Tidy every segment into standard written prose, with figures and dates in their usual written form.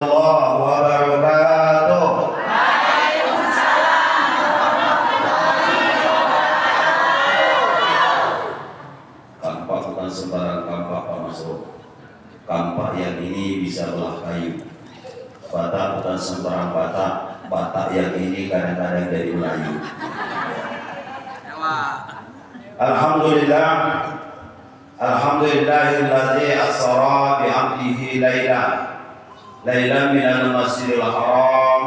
Allah wabarakatuh. Kampak bukan sembarang kampak Pak Masro. Kampak yang ini bisa belah kayu. Batak bukan sembarang batak. Batak yang ini kadang-kadang jadi Melayu. Alhamdulillah. Alhamdulillahilladzi asra bi'abdihi lailan minal masjidil haram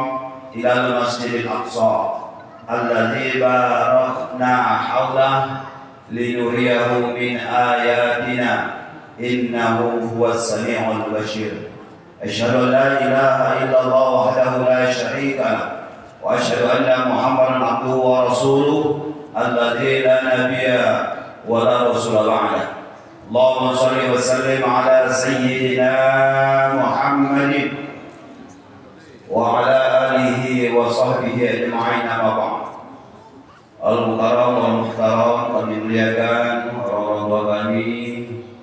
ilal masjidil aqsa alladzi barakna hawlah linuriyahu min ayatina innahu huwas sami'ul basir. Asyhadu an la ilaha illallah wahdahu la syarika lah wa asyhadu anna Muhammadan abduhu wa rasuluh alladzi la nabiyya wa la rasula ba'dah. Allahumma shalli wa sallim ala sayyidina Muhammadin wa ala alihi wa sahbihi ajma'in, amma ba'd. Al-Mukarram wal Muhtaram, kami muliakan orang tua kami,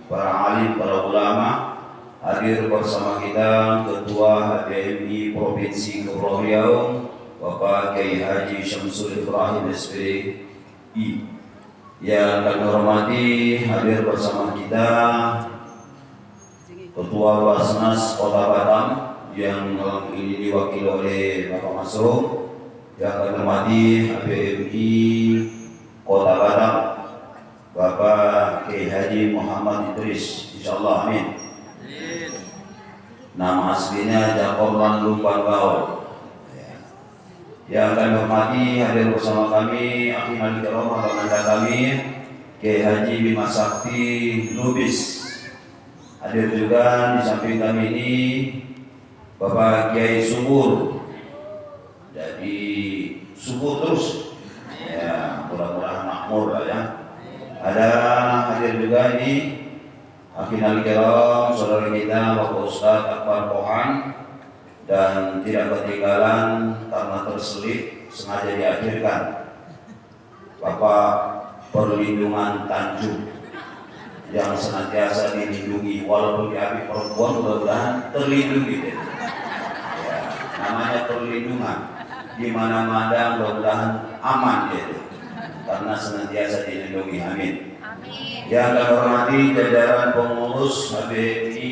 para alim, para ulama. Hadir bersama kita Ketua HPMI Provinsi Kepulauan Riau, Bapak Kiai Haji Syamsul Ibrahim SPDI. Yang kami hormati, hadir bersama kita Ketua Basnas Kota Batam yang ini diwakili oleh Bapak Masro. Yang kami hormati HPMI Kota Batam, Bapak Kiai Haji Muhammad Idris, insyaallah amin. Nama aslinya Jakob Landung Banggaul. Yang kami hormati, hadir bersama kami Akhirul Kiram atau anda kami Kiai Haji Bima Sakti Lubis. Hadir juga di samping kami ini Bapak Kiai Subur. Jadi subur terus ya, mudah-mudahan makmur lah ya. Ada hadir juga ini Akhirul Kiram saudara kita Bapak Ustadz Akbar Pohan. Dan tidak ketinggalan karena terselip sengaja diakhirkan Bapak Perlindungan Tanjung yang senantiasa dilindungi walaupun diambil perempuan, mudah-mudahan terlindungi ya, namanya perlindungan di mana-mana, mudah-mudahan aman gitu karena senantiasa dilindungi, amin. Yang kami hormati jajaran pengurus HPMI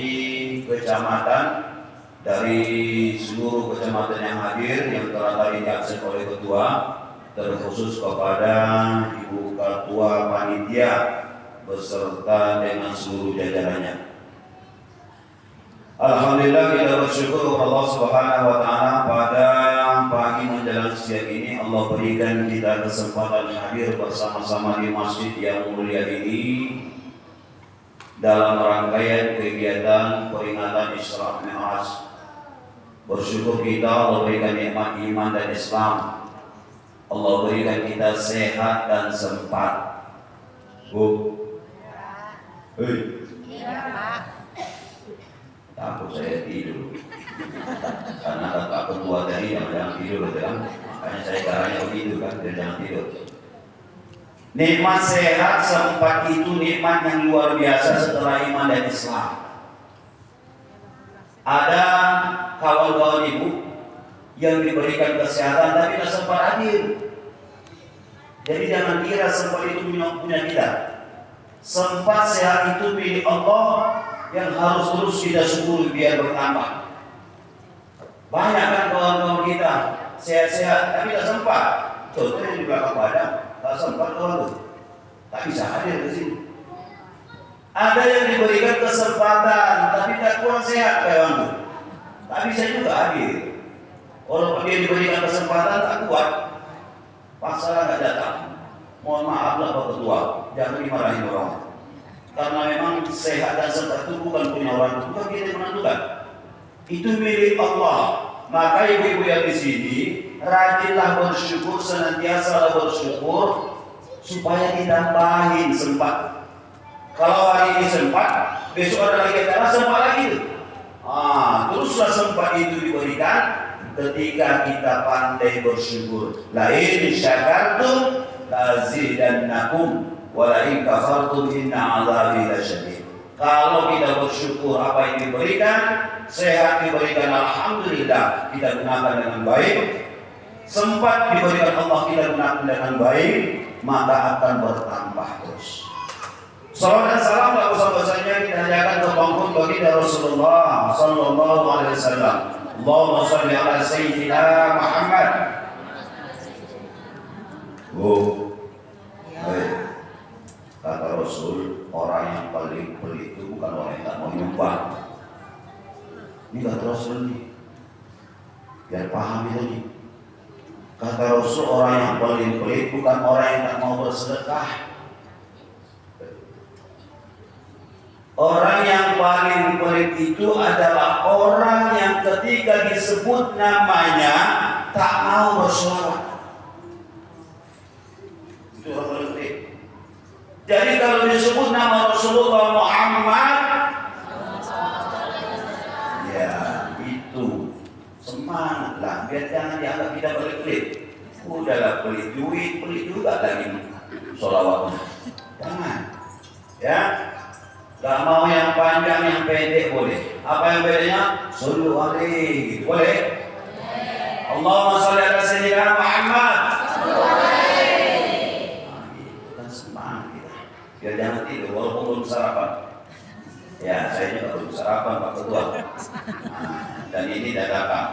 kecamatan dari seluruh kecamatan yang hadir yang telah tadi diakses oleh ketua, terkhusus kepada Ibu Ketua Panitia beserta dengan seluruh jajarannya. Alhamdulillah kita bersyukur Allah Subhanahu wa taala pada pagi menjelang siang ini Allah berikan kita kesempatan hadir bersama-sama di masjid yang mulia ini dalam rangkaian kegiatan peringatan Isra Mi'raj. Bersyukur kita Allah berikan nikmat iman dan Islam. Allah berikan kita sehat dan sempat. Bu, hei, takut saya tidur. Karena kata ketua tadi jangan tidur, kan? Makanya saya caranya begitu kan, jangan tidur. Nikmat sehat sempat itu nikmat yang luar biasa setelah iman dan Islam. Ada kawan-kawan ibu yang diberikan kesehatan tapi tidak sempat hadir. Jadi jangan kira sempat itu punya kita. Sempat sehat itu milik Allah yang harus terus kita syukuri biar bertambah. Banyak kan kawan-kawan kita sehat-sehat tapi tidak sempat. Contohnya di belakang badan, tak sempat kawan, tak bisa hadir di sini. Ada yang diberikan kesempatan tapi tak kurang sehat kawan, tak bisa juga hadir. Walaupun dia diberikan kesempatan tak kuat, paksa nggak datang. Mohon maaf lah Pak Ketua, jangan dimarahin orang. Karena memang sehat dan sempat itu bukan punya orang, bukan kita yang menentukan. Itu milik Allah. Maka ibu-ibu yang di sini rajinlah bersyukur, senantiasa bersyukur supaya ditambahin sempat. Kalau hari ini sempat, besok ada lagi acara sempat lagi. Teruslah sempat itu diberikan ketika kita pandai bersyukur. La in syakartum lazidannakum wa la in kafartum inna 'adzabi lasyadid. Kalau kita bersyukur apa yang diberikan, sehat diberikan, alhamdulillah, kita gunakan dengan baik. Sempat diberikan Allah, kita gunakan dengan baik, maka akan bertambah terus. Salam dan salam sahabat-sahabatnya kita hadiahkan ke panggung baginda Rasulullah sallallahu alaihi wasallam. Allahumma shalli ala sayyidina Muhammad. Baik. Kata Rasul, orang yang paling pelit itu bukan orang yang tak mau nyumbang. Ini kata Rasul nih, biar paham itu nih. Kata Rasul, orang yang paling pelit bukan orang yang tak mau bersedekah. Orang yang paling pelit itu adalah orang yang ketika disebut namanya tak mau bersolawat. Itu orang paling pelit. Jadi kalau disebut nama Rasulullah Muhammad, ya itu semangatlah, biar jangan dianggap kita pelit-pelit. Udahlah pelit duit, pelit juga lagi sholawatnya. Jangan, ya. Gak mau yang panjang, yang pendek boleh. Apa yang bedanya? Sallu alaihi, boleh? Allahumma sholli ala sayyidina Muhammad. Kan semangat kita. Biar jangan tidur walaupun belum sarapan. Ya, saya juga belum sarapan Pak Ketua. Dan ini dadakan.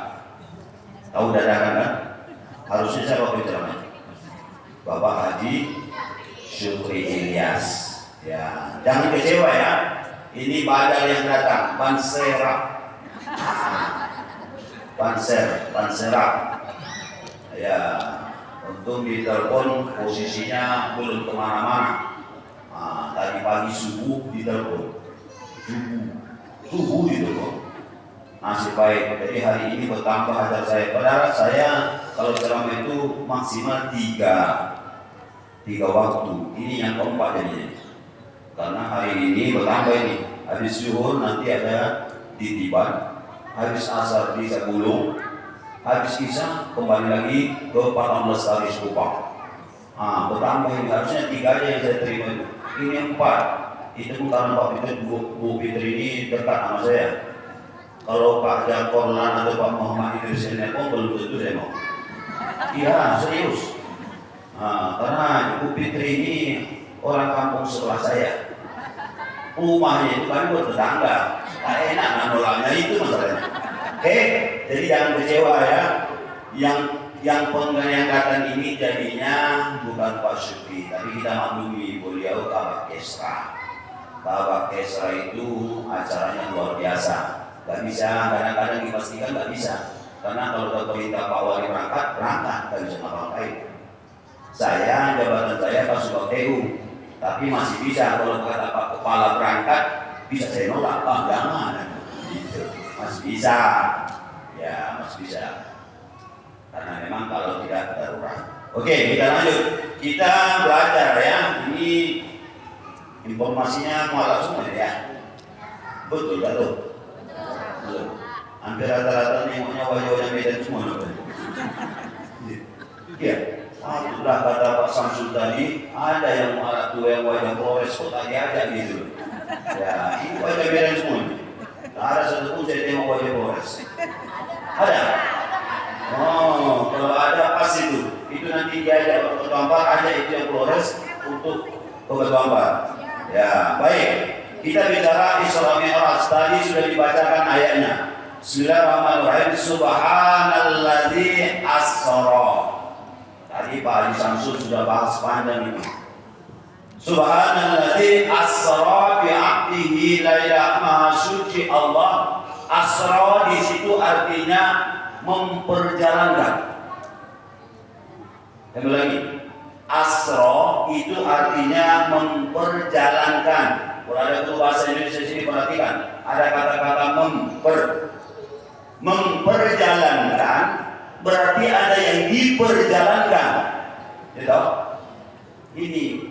Tahu dadakan kan? Harusnya saya waktu ceramah. Bapak Haji Syukri Ilyas. Ya, jangan kecewa ya. Ini badal yang datang, ban serap. Ya, untung di telepon posisinya belum kemana-mana. Tadi pagi subuh di telepon, subuh di telepon. Nasib baik. Jadi hari ini bertambah ajar saya. Padahal saya kalau ceramah itu maksimal tiga waktu. Ini yang keempat jadinya. Karena hari ini bertambah ini, habis zuhur nanti ada titipan, habis asar di Sagulung, habis isya kembali lagi ke 14 hari Sekupang. Bertambah ini, harusnya 3 aja yang saya terima itu. Ini 4. Itu karena Pak Fitri, Bu Fitri ini dekat sama saya. Kalau Pak Jakorlan atau Pak Muhammad Idris Nelpon belum tentu saya mau. Iya, serius. Karena Bu Fitri ini orang kampung sebelah saya. Rumahnya itu kan buat tetangga. Tak enak nolaknya, itu masalahnya. Oke, jadi jangan kecewa ya. Yang datang ini jadinya bukan Pak Syukri, tapi kita maklumi beliau Kabak Kesra. Kabak Kesra itu acaranya luar biasa. Gak bisa, kadang-kadang dipastikan gak bisa. Karena kalau perintah Pak Wali berangkat, gak bisa ngapa-ngapain. Saya, jabatan saya Pak Subak TU. Tapi masih bisa kalau kata Pak Kepala berangkat, bisa saya nolak, jangan. Gitu. Masih bisa, ya masih bisa. Karena memang kalau tidak darurat. Oke, kita lanjut. Kita belajar ya. Ini informasinya mualaf semua ya. Betul tak tuh? Betul. Hampir rata-rata nengoknya wajah-wajah Medan semua. Iya. Itulah kata Pak Samsul tadi, ada yang malah tua yang wajah Polres kok tak diajak gitu. Ya, ini wajah Medan semua. Tak ada satu pun saya tengok wajah Polres. Ada? Oh, kalau ada pas itu nanti diajak ke Bambar, ada itu yang Polres untuk ke Bambar. Ya, baik. Kita bicara Isra Mi'raj. Tadi sudah dibacakan ayatnya. Bismillahirrahmanirrahim. Subhanalladzi asra. Tadi Pak Ali Samsul sudah bahas panjang ini. Subhanalladzi asra bi 'abdihi laila, maha suci Allah. Asra di situ artinya memperjalankan. Yang lagi, asra itu artinya memperjalankan. Kalau ada tuh bahasa Indonesia sini perhatikan, ada kata-kata memperjalankan. Berarti ada yang diperjalankan. Gitu? Ini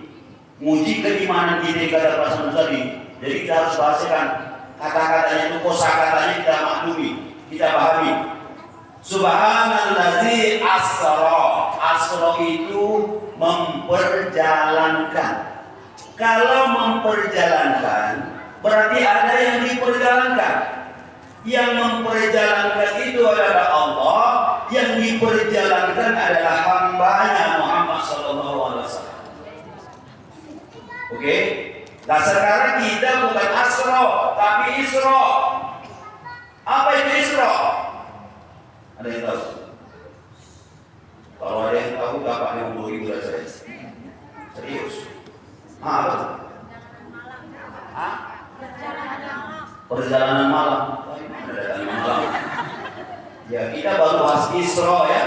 muji keimanan kita kata Pak Samsul tadi. Jadi kita harus bahasakan kata-katanya itu, kosakatanya kita maklumi, kita pahami. Subhanalladzi asra. Asra itu memperjalankan. Kalau memperjalankan Berarti ada yang diperjalankan. Yang memperjalankan itu adalah Allah, yang diperjalankan adalah hamba-Nya Muhammad sallallahu alaihi wasallam. Oke? Nah sekarang kita bukan Asra, tapi Isra. Apa itu Isra? Ada yang tahu? Kalau ada yang tahu, bapaknya hubungi gula saya. Serius? Apa? Perjalanan malam. Ya kita baru bahas Isra ya.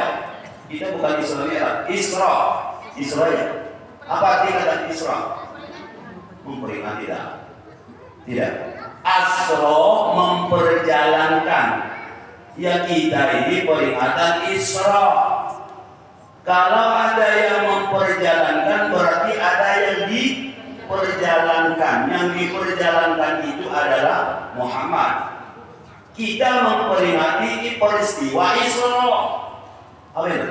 Kita bukan Isra Mi'raj. Isra. Isra ya. Apa arti kata Isra? Memperingati tidak. Asra memperjalankan. Ya kita ini peringatan Isra. Kalau ada yang memperjalankan berarti ada yang diperjalankan. Yang diperjalankan itu adalah Muhammad. Kita memperingati peristiwa Isra. Apa itu?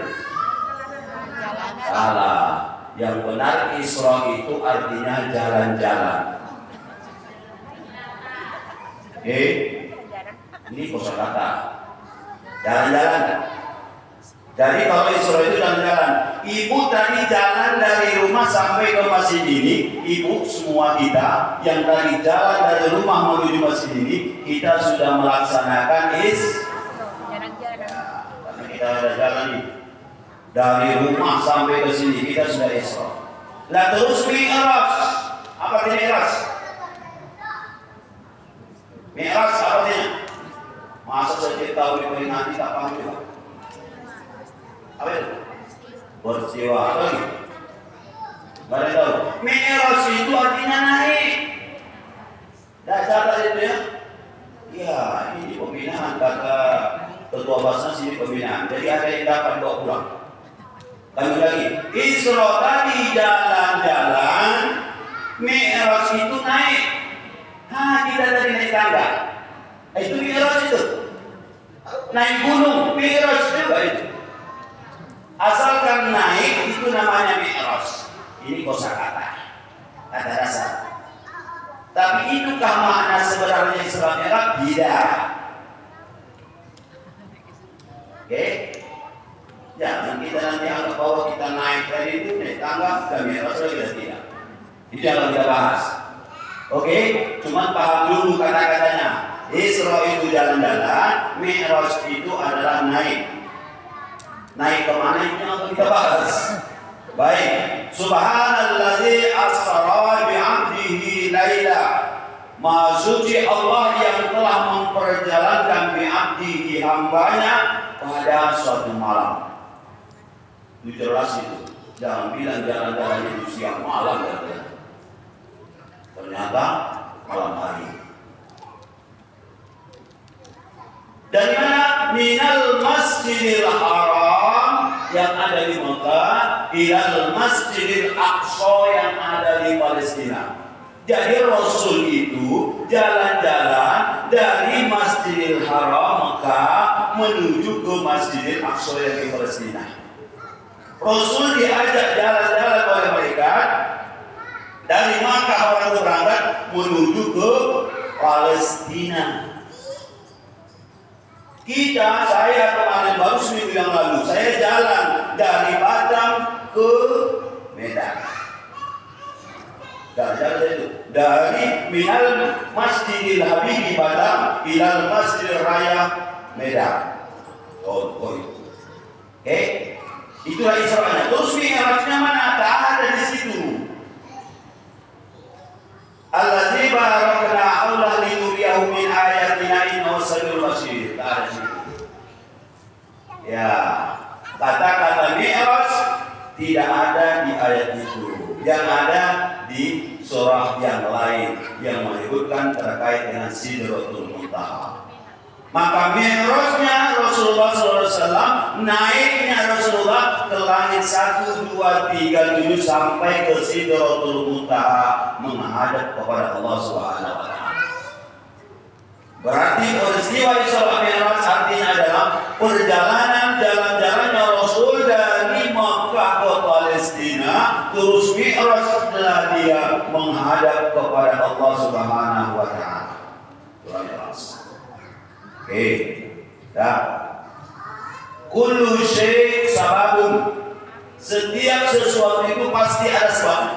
Salah. Yang benar Isra itu artinya jalan-jalan. Oke? Ini kosakata. Jalan-jalan. Jadi kalau Isra itu jalan-jalan. Ibu tadi jalan dari rumah sampai ke masjid ini. Ibu semua kita yang tadi jalan dari rumah menuju masjid ini, kita sudah melaksanakan jalan-jalan. Karena kita ada jalan ini. Dari rumah sampai ke sini kita sudah Isra. Lah terus Mi'raj. Apa artinya Mi'raj? Mi'raj apa artinya? Masa saya tahu diperingati tak paham juga. Apa itu? Peristiwa apa lagi? Gak ada tahu. Mi'raj itu artinya naik. Dah catat itu ya. Ya ini pembinaan kata ketua Basnas ini pembinaan. Jadi ada yang dapat bawa pulang. Kami lagi. Isra tadi jalan-jalan. Mi'raj itu naik. Kita tadi naik tangga. Itu Mi'raj itu. Naik gunung. Mi'raj juga itu. Asalkan naik itu namanya Mi'raj. Ini kosakata, kata dasar. Tapi itukah makna sebenarnya Isra Mi'raj? Tidak. Oke? Jangan kita nanti anggap bahwa kita naik tadi itu naik tangga dan Mi'raj lagi dan tidak. Itu yang akan kita bahas. Oke? Cuman paham dulu kata-katanya. Isra itu jalan-jalan, Mi'raj itu adalah naik. Naik kemana itu yang akan kita bahas. Baik. Subhanalladzi asra bi'abdihi laila. Maha suci Allah yang telah memperjalankan bi'abdihi hambanya pada suatu malam. Itu jelas itu. Jangan bilang jalan-jalan itu siang malam katanya. Ternyata malam hari. Dari mana? Minal Masjidil Haram yang ada di Mekah ilal Masjidil Aqsa yang ada di Palestina. Jadi Rasul itu jalan-jalan dari Masjidil Haram Mekah menuju ke Masjidil Aqsa yang di Palestina. Rasul diajak jalan-jalan oleh mereka dari Makkah orang berangkat menuju ke Palestina. Saya kemarin baru seminggu yang lalu, saya jalan dari Batam ke Medan. Jalan itu dari Minal Masjidil Habib di Batam ilal Masjidil Raya Medan. Oh itu. Oke, itulah Isra'nya. Terus Mi'rajnya mana? Tak ada di situ. Allazi barakna Allah linuriyahu min ayatina innahu samiul basir. Ya, kata-kata Mi'raj tidak ada di ayat itu. Yang ada di surah yang lain yang menyebutkan terkait dengan Sidratul Muntaha. Maka Mi'rajnya Rasulullah SAW, naiknya Rasulullah ke langit 1, 2, 3, 7 sampai ke Sidratul Muntaha menghadap kepada Allah Subhanahu wa taala. Berarti peristiwa Isra Mi'raj artinya adalah perjalanan jalan-jalannya Rasul dari Makkah ke Palestina, terus Mi'raj setelah dia menghadap kepada Allah Subhanahu wa taala. Oke. Dah. Kullu syai' sababun. Setiap sesuatu itu pasti ada sebabnya.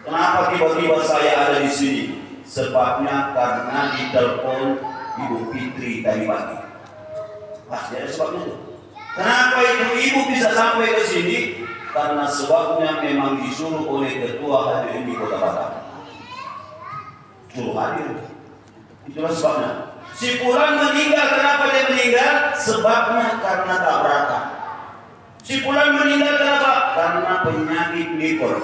Kenapa tiba-tiba saya ada di sini? Sebabnya karena ditelepon Ibu Fitri tadi pagi. Pasti ada sebabnya itu. Kenapa ibu bisa sampai ke sini? Karena sebabnya memang disuruh oleh ketua hadirin di Kota Batam. Suruh hadir. Itulah sebabnya. Si Fulan meninggal, kenapa dia meninggal? Sebabnya karena tabrakan. Si Fulan meninggal kenapa? Karena penyakit liver.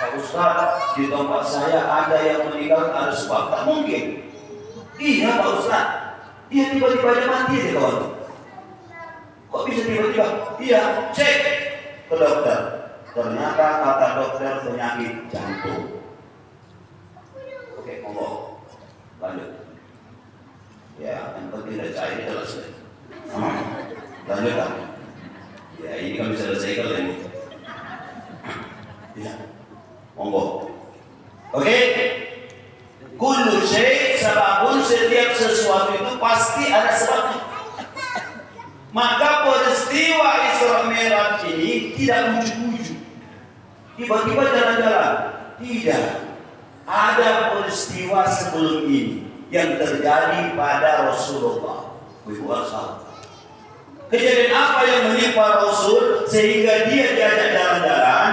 Pak Ustaz, di tempat saya ada yang meninggal ada sebab. Tak mungkin. Iya Pak Ustaz. Dia tiba-tiba aja mati aja kawan. Kok bisa tiba-tiba? Iya, cek ke dokter. Ternyata kata dokter penyakit jantung. Oke, monggo. Lanjut. Ya, yang penting dari saya ini selesai. Lanjutkan. Ya, ini kami selesaikan ini. Ya, monggo. Oke. Kullu syai' sababun, setiap sesuatu itu pasti ada sebabnya. Maka peristiwa Isra Mi'raj ini tidak ujuk-ujuk. Tiba-tiba jalan-jalan. Tidak. Ada peristiwa sebelum ini yang terjadi pada Rasulullah. Kejadian apa yang menimpa Rasul sehingga dia diajak jalan-jalan?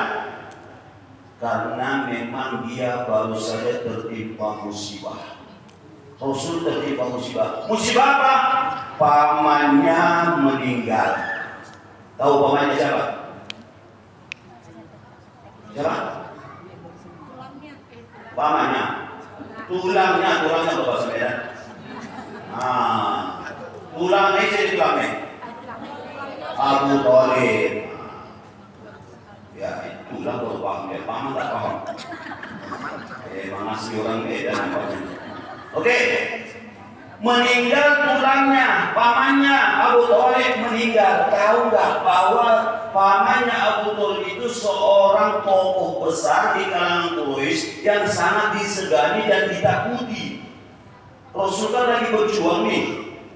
Karena memang dia baru saja tertimpa musibah. Rasul tertimpa musibah. Musibah apa? Pamannya meninggal. Tahu pamannya siapa? Siapa? Pamannya. Tulangnya apa bahasa Medan? Tulangnya jadi tulangnya. Abu Thalib. Ya, tulang baru paham ya. Paman tak paham. Mengasih orang Medan namanya. Oke. Meninggal tulangnya, pamannya Abu Thalib meninggal. Tahu nggak bahwa pamannya Abu Thalib itu seorang tokoh besar di kalangan Quraisy yang sangat disegani dan ditakuti. Rasul kan lagi berjuang nih,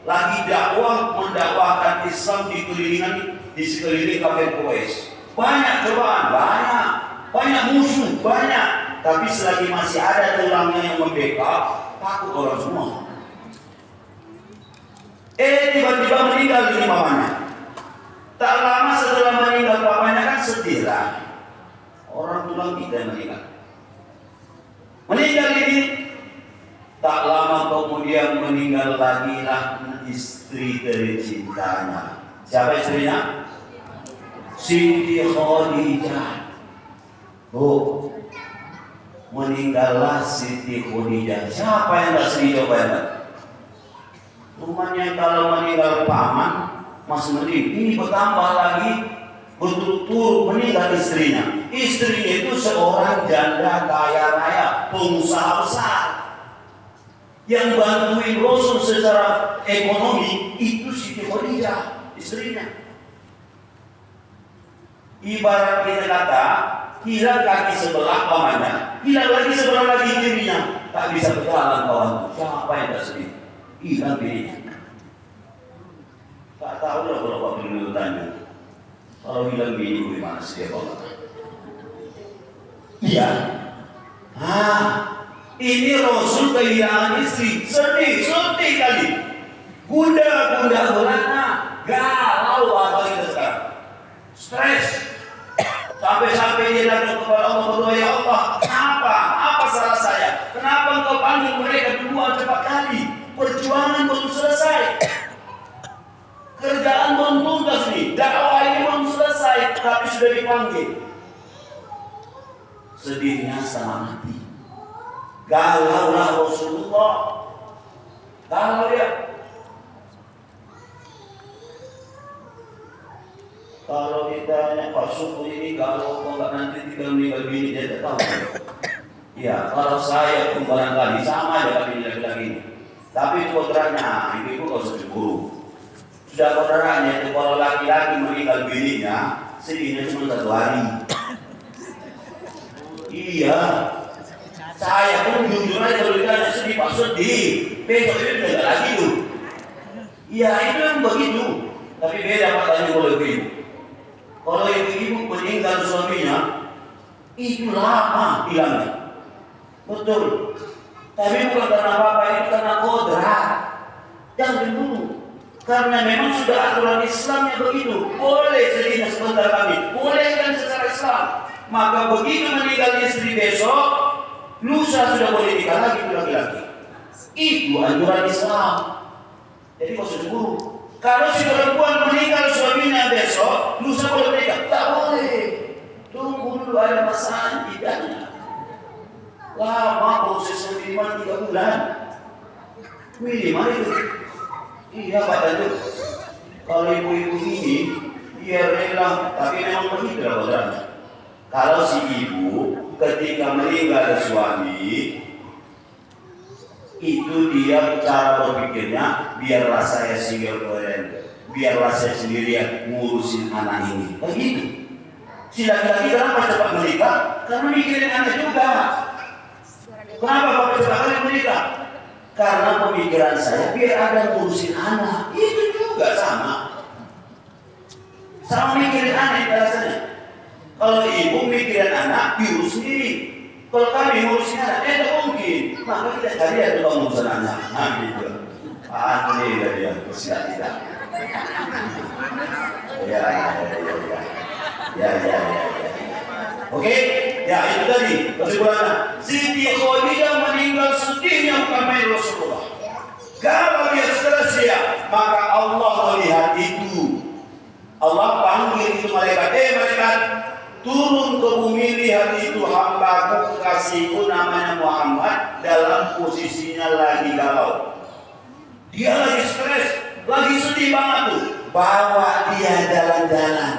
lagi dakwah, mendakwahkan Islam di sekeliling kafir Quraisy. Banyak cobaan, banyak musuh, banyak. Tapi selagi masih ada tulangnya yang membackup, takut orang semua. Tiba-tiba meninggal ini pamannya. Tak lama setelah meninggal pamannya kan sedih lah. Orang tulang kita meninggal. Meninggal ini tak lama kemudian meninggal lagi lah istri tercintanya. Siapa istrinya? Siti Khadijah. Meninggallah Siti Khadijah. Siapa yang tak sedih coba ya? Rumahnya kalau meninggal paman masih mending. Ini bertambah lagi berturut-turut meninggal istrinya. Istrinya itu seorang janda kaya raya, pengusaha besar. Yang bantuin Rasul secara ekonomi itu Siti Khadijah, istrinya. Ibarat kita kata, hilang kaki sebelah pamannya, hilang lagi sebelah lagi dirinya, tak bisa berjalan kawan. Siapa yang tak sedih? Hilang dirinya. Tak tahu lah berapa miliutannya. Kalau hilang bini gimana sih ya Allah? Iya. Ini Rasul kehilangan istri, sedih kali. Gunda belana, galau apa kita sekarang? Stres. Sampai-sampai dia datang kepada Allah berdoa, ya Allah, apa salah saya? Kenapa engkau panggil mereka duluan cepat kali? Perjuangan belum selesai. Kerjaan belum tuntas nih, dakwah ini belum selesai, tapi sudah dipanggil. Sedihnya sama mati. Galaulah Rasulullah. Galau dia. Kalau ditanya Pak Suku ini kalau kok nggak nanti tinggal meninggal bini dia tak tahu. Ya kalau saya pun barangkali sama aja kami bilang ini. Tapi kodratnya ibu kau usah cemburu. Sudah kodratnya itu kalau laki-laki meninggal bininya sedihnya cuma 1 hari. Iya. Saya pun jujur aja kalau ditanya sedih, Pak sedih. Besok itu tidak lagi tuh. Iya itu yang begitu. Tapi beda Pak tanya kalau ibu. Kalau ibu meninggal suaminya, itu lama hilangnya. Betul. Tapi bukan karena apa-apa, itu karena kodrat. Jangan dulu. Karena memang sudah aturan Islamnya begitu. Boleh sedihnya sebentar kami. Boleh kan secara Islam. Maka begitu meninggal istri besok, lusa sudah boleh nikah lagi laki-laki. Itu anjuran Islam. Jadi kau sudah guru. Kalau si perempuan meninggal suaminya besok, lusa boleh menikah? Tak boleh. Tunggu dulu ada pasangan idahnya. Lama proses minimal 3 bulan. Minimal itu. Iya Pak Tanju. Kalau ibu-ibu ini dia rela, tapi memang begitu lah. Kalau si ibu ketika meninggal suami, itu dia cara berpikirnya, biarlah saya single parent, biarlah saya sendirian ngurusin anak ini. Begitu. Si laki-laki kenapa cepat menikah? Karena mikirin anak juga. Kenapa Bapak cepat kali menikah? Karena pemikiran saya biar ada ngurusin anak. Itu juga sama. Sama mikirin anak rasanya. Kalau ibu mikirin anak, diurus sendiri. Kalau kami ngurusin anak, itu mungkin. Maka kita cari ya tukang ngurusin anak. Nah gitu. Aneh lah dia, kesian tidak. Ya. Oke, ya itu tadi kesimpulannya. Siti Khadijah meninggal sedihnya bukan main Rasulullah. Kalau dia sia, maka Allah melihat itu. Allah panggil itu malaikat, malaikat, turun ke bumi, lihat itu hambaku kekasihku namanya Muhammad dalam posisinya lagi galau. Dia lagi stres, lagi sedih banget tuh. Bawa dia jalan-jalan.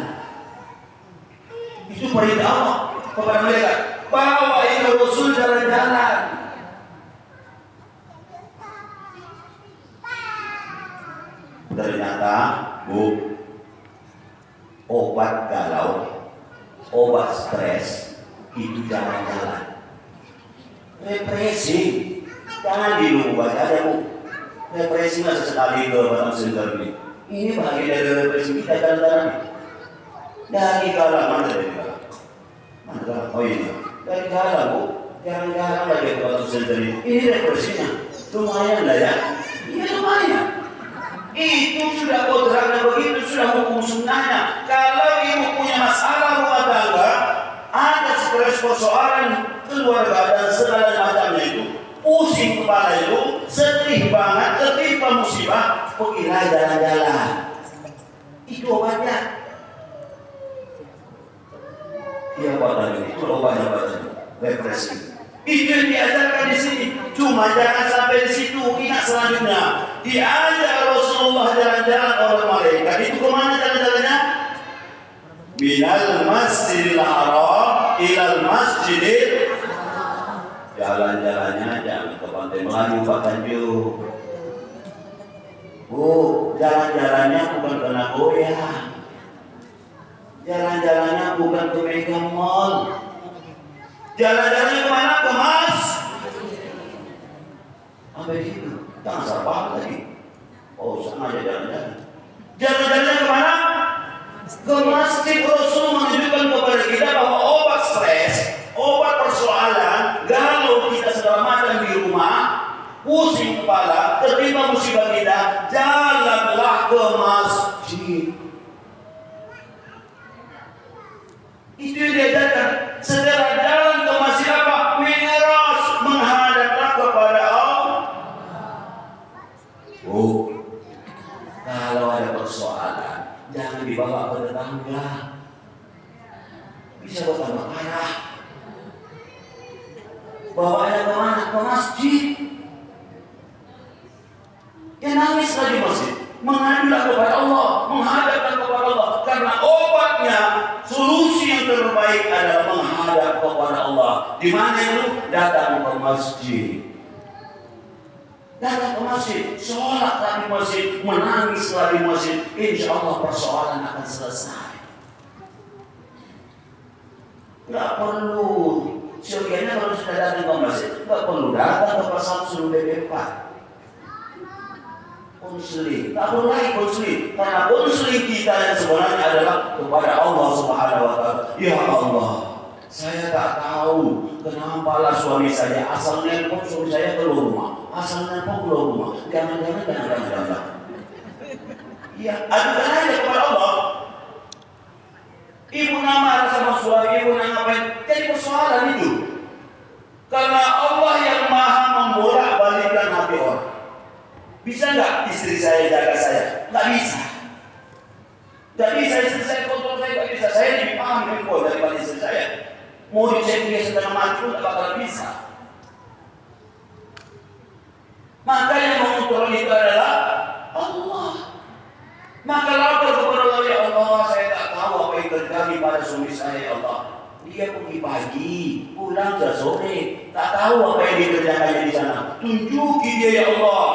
Itu perintah Allah kepada mereka. Bawa itu Rasul jalan-jalan. Ternyata, Bu, obat galau, obat stres itu jalan-jalan. Represi, jangan dilupa ada Bu. Represi masih sekali ke Batam Center ini. Ini bagian dari represi kita jalan-jalan. Dari galau mana dari galau? Mana? Oh iya, dari galau Bu. Jarang-jarang lagi ke Batam Center ini. Ini represinya, lumayan lah ya. Iya lumayan. Itu sudah kodratnya begitu, sudah hukum sunnahnya. Kalau ibu punya masalah rumah tangga, ada stres persoalan keluarga dan segala macamnya itu, pusing kepala itu, sedih banget, ketimpa musibah, pergilah jalan-jalan. Itu obatnya. Iya obatnya, itu obatnya depresi. Itu yang diajarkan di sini. Cuma jangan sampai di situ. Ingat selanjutnya, diajak Rasulullah jalan-jalan oleh malaikat. Itu kemana jalan-jalannya? Minal masjidil haram ilal masjidil. Jalan-jalannya jangan ke Pantai Melayu Pak Tanjung. Bu, jalan-jalannya bukan ke Nagoya. Jalan-jalannya bukan ke Mega Mall. Jalan-jalannya kemana? Ke Mas? Apa itu? Jangan salah tadi. Oh, sama aja jalan-jalan. Jalan-jalannya kemana? Ke masjid. Rasul menunjukkan kepada kita bahwa obat stres, obat persoalan, galau kita segala macam di rumah, pusing kepala, tertimpa musibah kita, jalanlah ke masjid. Itu yang diajarkan. Setelah jalan ke masjid apa? Mi'raj, menghadaplah kepada Allah. Oh, kalau ada persoalan, jangan dibawa ke tetangga. Bisa bertambah parah. Bawanya kemana? Ke masjid. Dia nangislah di masjid. Mengadulah kepada Allah, menghadapkan kepada Allah. Karena obatnya, solusi yang terbaik adalah menghadap kepada Allah. Di mana itu? Datang ke masjid. Datang ke masjid, sholatlah di masjid, menangislah di masjid. Insya Allah persoalan akan selesai. Nggak perlu Seyogianya kalau sudah datang ke masjid, nggak perlu datang ke pasar suruh BP4. Konseling, tak perlu lagi konseling, karena konseling kita yang sebenarnya adalah kepada Allah Subhanahu Wa Taala. Ya Allah, saya tak tahu kenapa lah suami saya asal nelpon suami saya keluar rumah, asal nelpon keluar rumah, jangan. Ya, adukan aja kepada Allah. Ibu nama sama suami, ibu ngapain? Jadi persoalan itu. Karena Allah yang maha membolak-balikkan hati orang. Bisa nggak istri saya jaga saya? Nggak bisa. Nggak bisa istri saya kontrol saya, nggak bisa. Saya lebih paham info daripada istri saya. Mau dicek dia sedang mati pun nggak bakal bisa. Maka yang mengontrol itu adalah Allah. Maka lapor kepada Allah, ya Allah, saya tak tahu apa yang terjadi pada suami saya, ya Allah. Dia pergi pagi, pulang sudah sore, tak tahu apa yang dikerjakannya di sana. Tunjuki dia, ya Allah.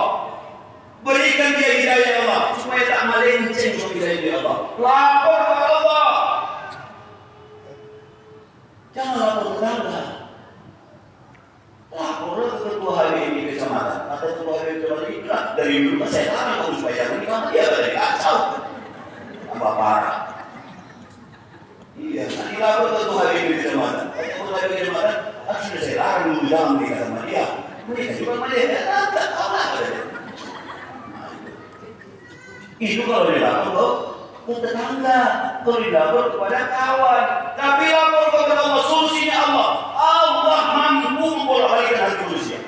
Berikan dia hidayah, ya Allah, supaya tak melenceng suami saya, ya Allah. Lapor kepada Allah. Jangan lapor ke tetangga. Laporlah ke ketua HWI kecamatan. Kata ketua HWI kecamatan itu lah, dari dulu saya larang kamu supaya jangan nikah, dia dari kacau. Tambah parah. Iya, nanti lapor ke ketua HWI kecamatan. Ketua HWI kecamatan, sudah saya larang dulu jangan nikah sama dia. Mereka juga sama dia, tak tahu lah. Itu kalau dilapor ke tetangga, kalau dilapor kepada kawan. Tapi lapor kepada Allah, solusinya Allah. Allah mampu membolak-balikkan hati manusia.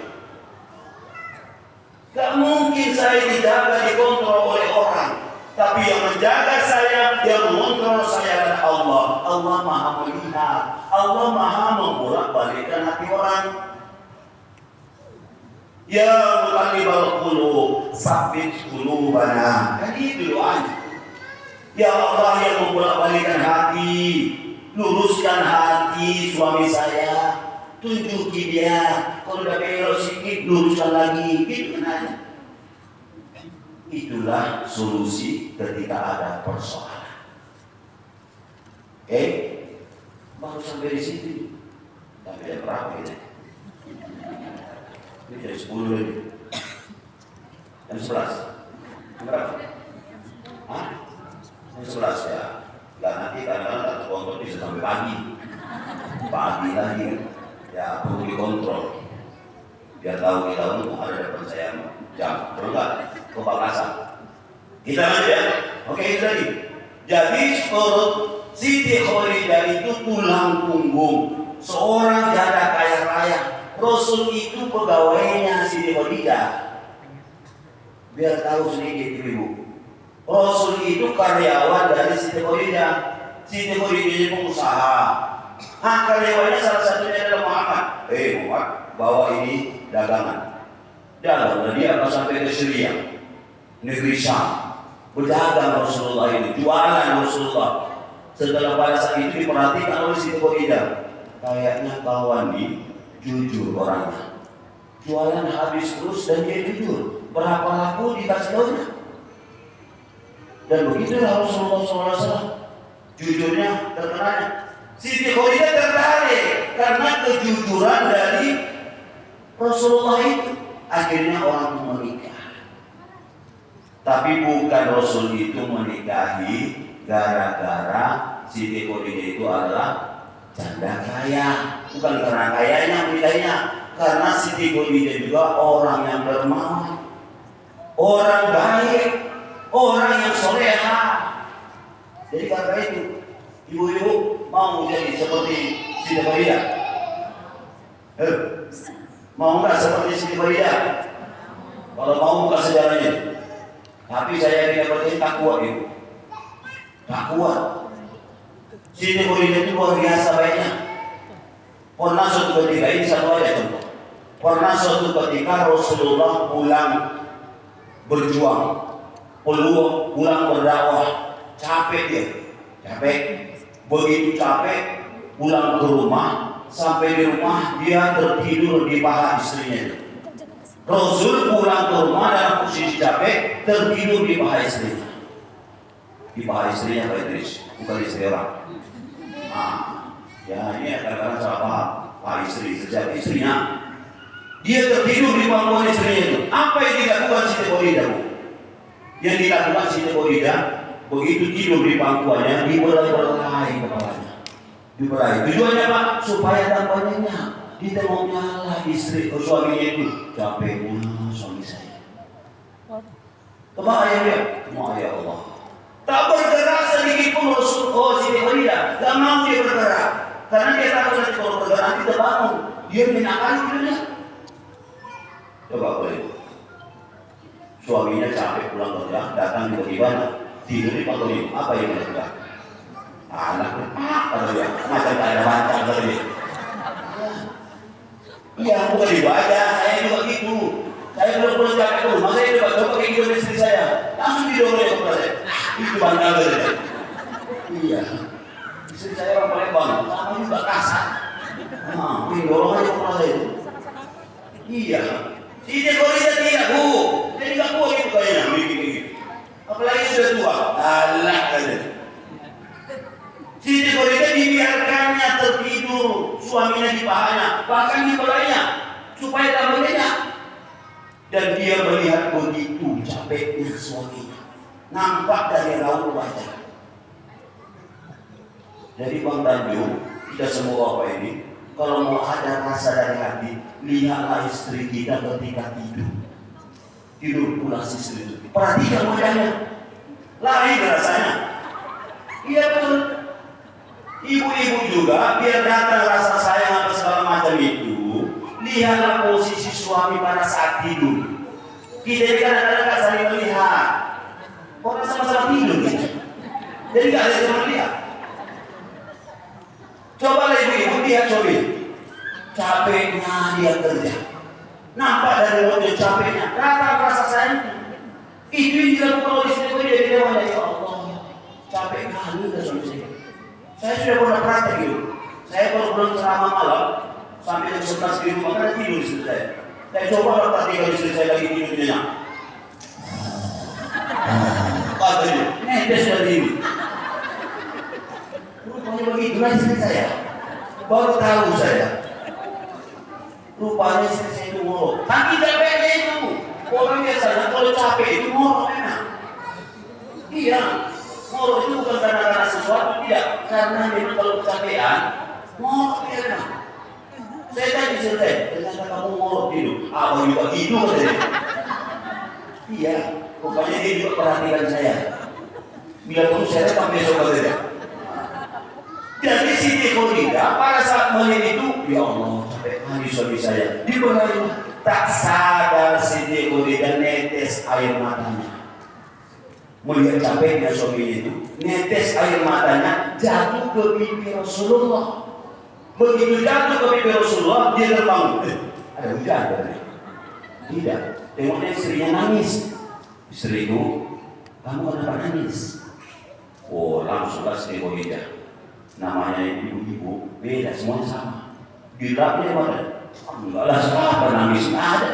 Gak mungkin saya dijaga, dikontrol oleh orang. Tapi yang menjaga saya, yang mengontrol saya adalah Allah. Allah maha melihat. Allah maha membolak-balikkan hati orang. Ya muqallibal qulub, tsabbit qulubana. Kan itu doanya. Ya Allah yang membolak-balikkan hati, luruskan hati suami saya, tunjuki dia. Kalau udah belok sedikit, luruskan lagi. Gitu kan? Itulah solusi ketika ada persoalan. Oke? Baru sampai di situ. Tapi ada berapa ini? Ini jadi 10 lagi. Jam 11. Berapa? Hah? Jam 11 ya. Lah nanti kadang-kadang tak terkontrol bisa sampai pagi. Pagi lagi. Ya perlu dikontrol. Biar tahu kita ada depan saya jam. Perlu nggak? Kebablasan. Kita lanjut ya. Oke, itu tadi. Jadi menurut Siti Khadiijah itu tulang punggung seorang janda kaya raya. Rasul itu pegawainya Siti Khadiijah. Biar tahu sedikit ibu. Rasul itu karyawan dari Siti Khadiijah. Siti Khadiijah itu pengusaha. Karyawannya salah satunya adalah Muhammad. Muhammad, bawa ini dagangan. Dagangan dia akan sampai ke Syria, negeri Syam. Berdagang Rasulullah ini, jualan Rasulullah. Setelah pada saat itu diperhatikan oleh Siti Khadiijah. Kayaknya kawan ini jujur orangnya. Jualan habis terus dan dia jujur. Berapa laku dikasih tahunya. Dan begitulah Rasulullah SAW. Jujurnya, terkenalnya. Siti Khadiijah tertarik karena kejujuran dari Rasulullah itu. Akhirnya orang menikah. Tapi bukan Rasul itu menikahi gara-gara Siti Khadiijah itu adalah janda kaya. Bukan karena kayanya menikahinya, karena Siti Khadiijah juga orang yang dermawan, orang baik, orang yang soleha. Jadi karena itu ibu-ibu mau jadi seperti Siti Khadiijah? Mau nggak seperti Siti Khadiijah? Kalau mau buka sejarahnya. Tapi saya tidak berarti tak kuat ibu. Tak kuat. Siti Khadiijah itu luar biasa baiknya. Pernah suatu ketika, ini satu aja contoh. Pernah suatu ketika Rasulullah pulang berjuang, pulang berdakwah, capek dia, capek. Begitu capek, pulang ke rumah, sampai di rumah dia tertidur di paha istrinya. Rasul pulang ke rumah dalam posisi capek, tertidur di paha istrinya. Di paha istrinya Pak Idris, bukan istri orang. Ya ini kadang-kadang salah paham. Sejak istrinya dia tertidur di pangkuan istrinya itu. Apa yang dilakukan Siti Khadijah? Yang dilakukan Siti Khadijah begitu tidur di pangkuannya, dibelai-belai kepalanya. Dibelai. Tujuannya apa? Supaya tambah nyenyak. Ditengoknya lah istri suaminya itu. Capeknya suami saya. Kemana dia? Ya Allah. Tak bergerak sedikit pun Siti Khadijah. Tak mau dia bergerak. Karena dia takut nanti kalau bergerak nanti terbangun. Dia menakali tidurnya. Coba boleh. Suaminya capek pulang kerja, datang tiba-tiba tidur di pangkuan itu. Apa yang dia lakukan? Anaknya, kata dia, macam tak ada baca, kata dia. Iya, bukan dibaca, saya juga gitu. Saya belum capek ke rumah, saya coba kayak gitu istri saya. Langsung didorong dia kepada saya. Itu bandel dia. Iya. Istri saya orang Palembang, sama juga kasar. Mendorong aja kepada saya itu. Iya. Siti Khadijah tidak, Bu. Jadi nggak kuat itu kayaknya, begini. Apalagi sudah tua. Allah aja. Siti Khadijah dibiarkannya tertidur, suaminya di pahanya, bahkan di belainya, supaya tak menyenyak. Dan dia melihat begitu capeknya suaminya, nampak dari raut wajah. Jadi Bang Tanjung, kita semua bapak ini, kalau mau ada rasa dari hati, lihatlah istri kita ketika tidur pulas istri itu. Perhatikan wajahnya, lain rasanya. Iya betul. Ibu-ibu juga biar datang rasa sayang apa segala macam itu, lihatlah posisi suami pada saat tidur. Kita ini kadang-kadang nggak saling melihat, orang sama-sama tidur gitu. Jadi nggak ada yang melihat. Coba ibu-ibu lihat suami, capeknya dia kerja, nampak dari wajah capeknya, datang rasa sayang. Itu yang dilakukan oleh istri dia di dewan, ya Allah, capek kali udah suami saya. Saya sudah pernah praktek gitu. Saya kalau belum ceramah malam sampai jam 11 di rumah karena tidur istri saya. Saya coba perhatikan istri saya lagi tidur nyenyak. Katanya, netes dari ini. Rupanya begitulah istri saya. Baru tahu saya. Rupanya istri saya itu ngorok. Tapi capeknya itu. Orang biasanya kalau capek itu ngorok enak. Iya. Ngorok itu bukan karena sesuatu, tidak. Karena memang kalau kecapean, ngorok dia enak. Saya tadi selesai, ternyata kamu ngorok tidur. Abang juga gitu katanya. Iya, rupanya dia juga perhatikan saya. Bila perlu saya rekam besok katanya. Jadi Siti Khadijah pada saat melihat itu, ya Allah, capek kali suami saya. Di bawah itu tak sadar Siti Khadijah netes air matanya. Melihat capeknya suami itu, netes air matanya jatuh ke pipi Rasulullah. Begitu jatuh ke pipi Rasulullah, dia terbangun. Ada hujan katanya. Tidak, tengoknya istrinya nangis. Istriku, kamu kenapa nangis? Oh, langsunglah Siti Khadijah. Namanya ibu-ibu, beda semuanya sama. Dilapnya mana? Enggak lah, siapa nangis? Nggak ada.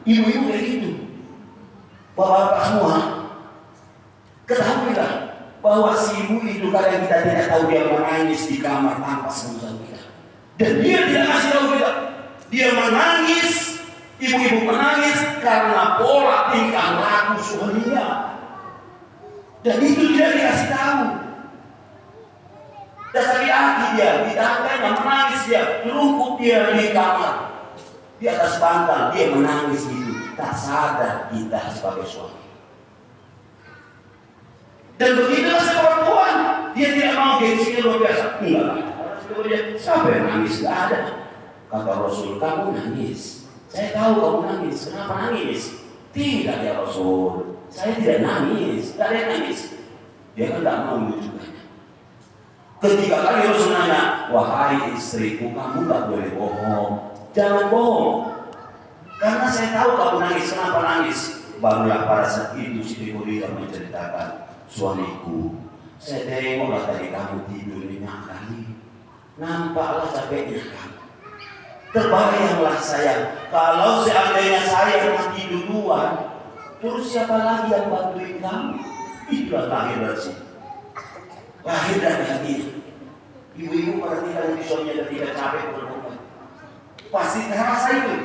Ibu-ibu kayak gitu. Bapak-bapak semua, ketahuilah bahwa si ibu itu kadang kita tidak tahu dia menangis di kamar tanpa sengaja kita. Dan dia tidak kasih tahu kita. Dia menangis, ibu-ibu menangis karena pola tingkah laku suaminya. Dan itu tidak dikasih tahu. Dan sakit hati dia, ditangkapnya menangis dia, terungkup dia di kamar, di atas bantal dia menangis itu. Tak sadar kita sebagai suami. Dan begitulah seperempuan, dia tidak mau gengsinya luar biasa. Enggak, siapa yang nangis? Tidak ada. Kata Rasul, kamu nangis. Saya tahu kamu nangis. Kenapa nangis? Tidak ya Rasul, saya tidak nangis. Tidak ada yang nangis. Dia kan tidak mau menunjukkannya. Ketika kali Rasul nanya, wahai istriku, kamu tidak boleh bohong. Jangan bohong. Karena saya tahu kamu nangis. Kenapa nangis? Barulah pada saat itu Siti Khadijah menceritakan, suamiku, saya tengoklah tadi kamu tidur nyenyak kali. Nampaklah capeknya kamu. Terbayanglah saya, kalau seandainya saya mati duluan, terus siapa lagi yang bantuin kamu? Itulah lahir dari sini. Lahir dari hati. Ibu-ibu perhatikan suaminya ketika capek pasti terasa itu.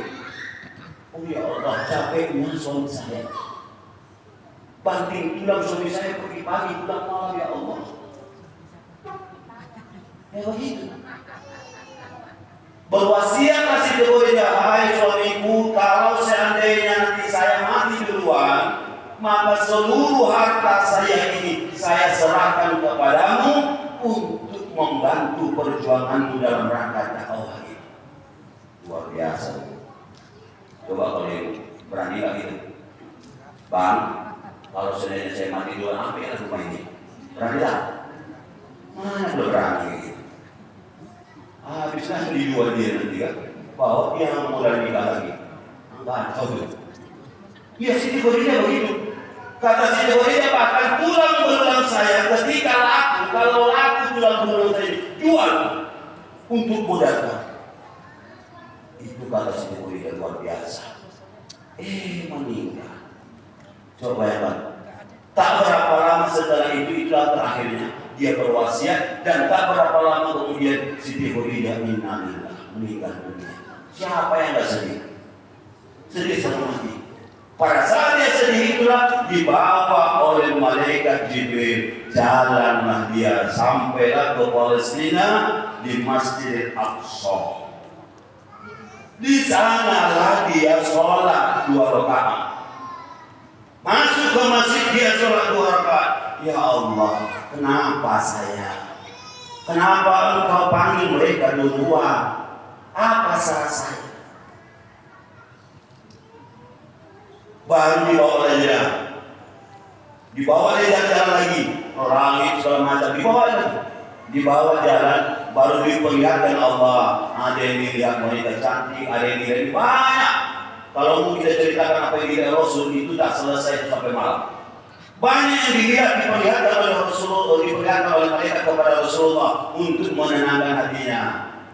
Oh ya Allah, capeknya suami saya. Banting tulang suami saya pergi pagi, pulang malam, ya Allah. Ya begitu. Berwasiatlah si Khadijah, hai suamiku, kalau seandainya nanti saya mati duluan, maka seluruh harta saya ini saya serahkan kepadamu untuk membantu perjuanganmu dalam rangka dakwah ini. Luar biasa. Coba kalau berani lagi itu, Bang, kalau seandainya saya mati duluan, apa yang rumah ini? Berani tak? Mana belum berani gitu. Habisnya dijual dia nanti kan, bahwa dia mulai nikah lagi. Enggak tahu itu. Iya, Siti Khadijah begitu. Kata Siti Khadijah, bahkan tulang belulang saya ketika kalau laku tulang belulang saya jual untuk modalkan. Itu kata Siti Khadijah luar biasa. Meninggal. Coba ya Pak. Tak berapa lama setelah itu, itulah terakhirnya dia berwasiat, dan tak berapa lama kemudian Siti Khadijah meninggal dunia. Siapa yang tidak sedih? Sedih sama mati. Pada saat dia sedih itulah dibawa oleh malaikat Jibril, jalanlah dia sampailah ke Palestina di Masjidil Aqsa. Di sanalah dia sholat 2 rakaat. Masuk ke masjid dia sholat 2 rakaat. Ya Allah, kenapa saya? Kenapa engkau panggil mereka duluan? Apa salah saya? Baru dibawa dia. Dibawa dia jalan lagi. Langit segala macam dibawa lagi. Dibawa jalan, baru diperlihatkan Allah. Ada yang dilihat wanita cantik, ada yang dilihat banyak. Kalau kita ceritakan apa yang dilihat Rasul itu tak selesai sampai malam. Banyak yang dilihat, diperlihatkan oleh Rasulullah, diperlihatkan oleh mereka kepada Rasulullah untuk menenangkan hatinya.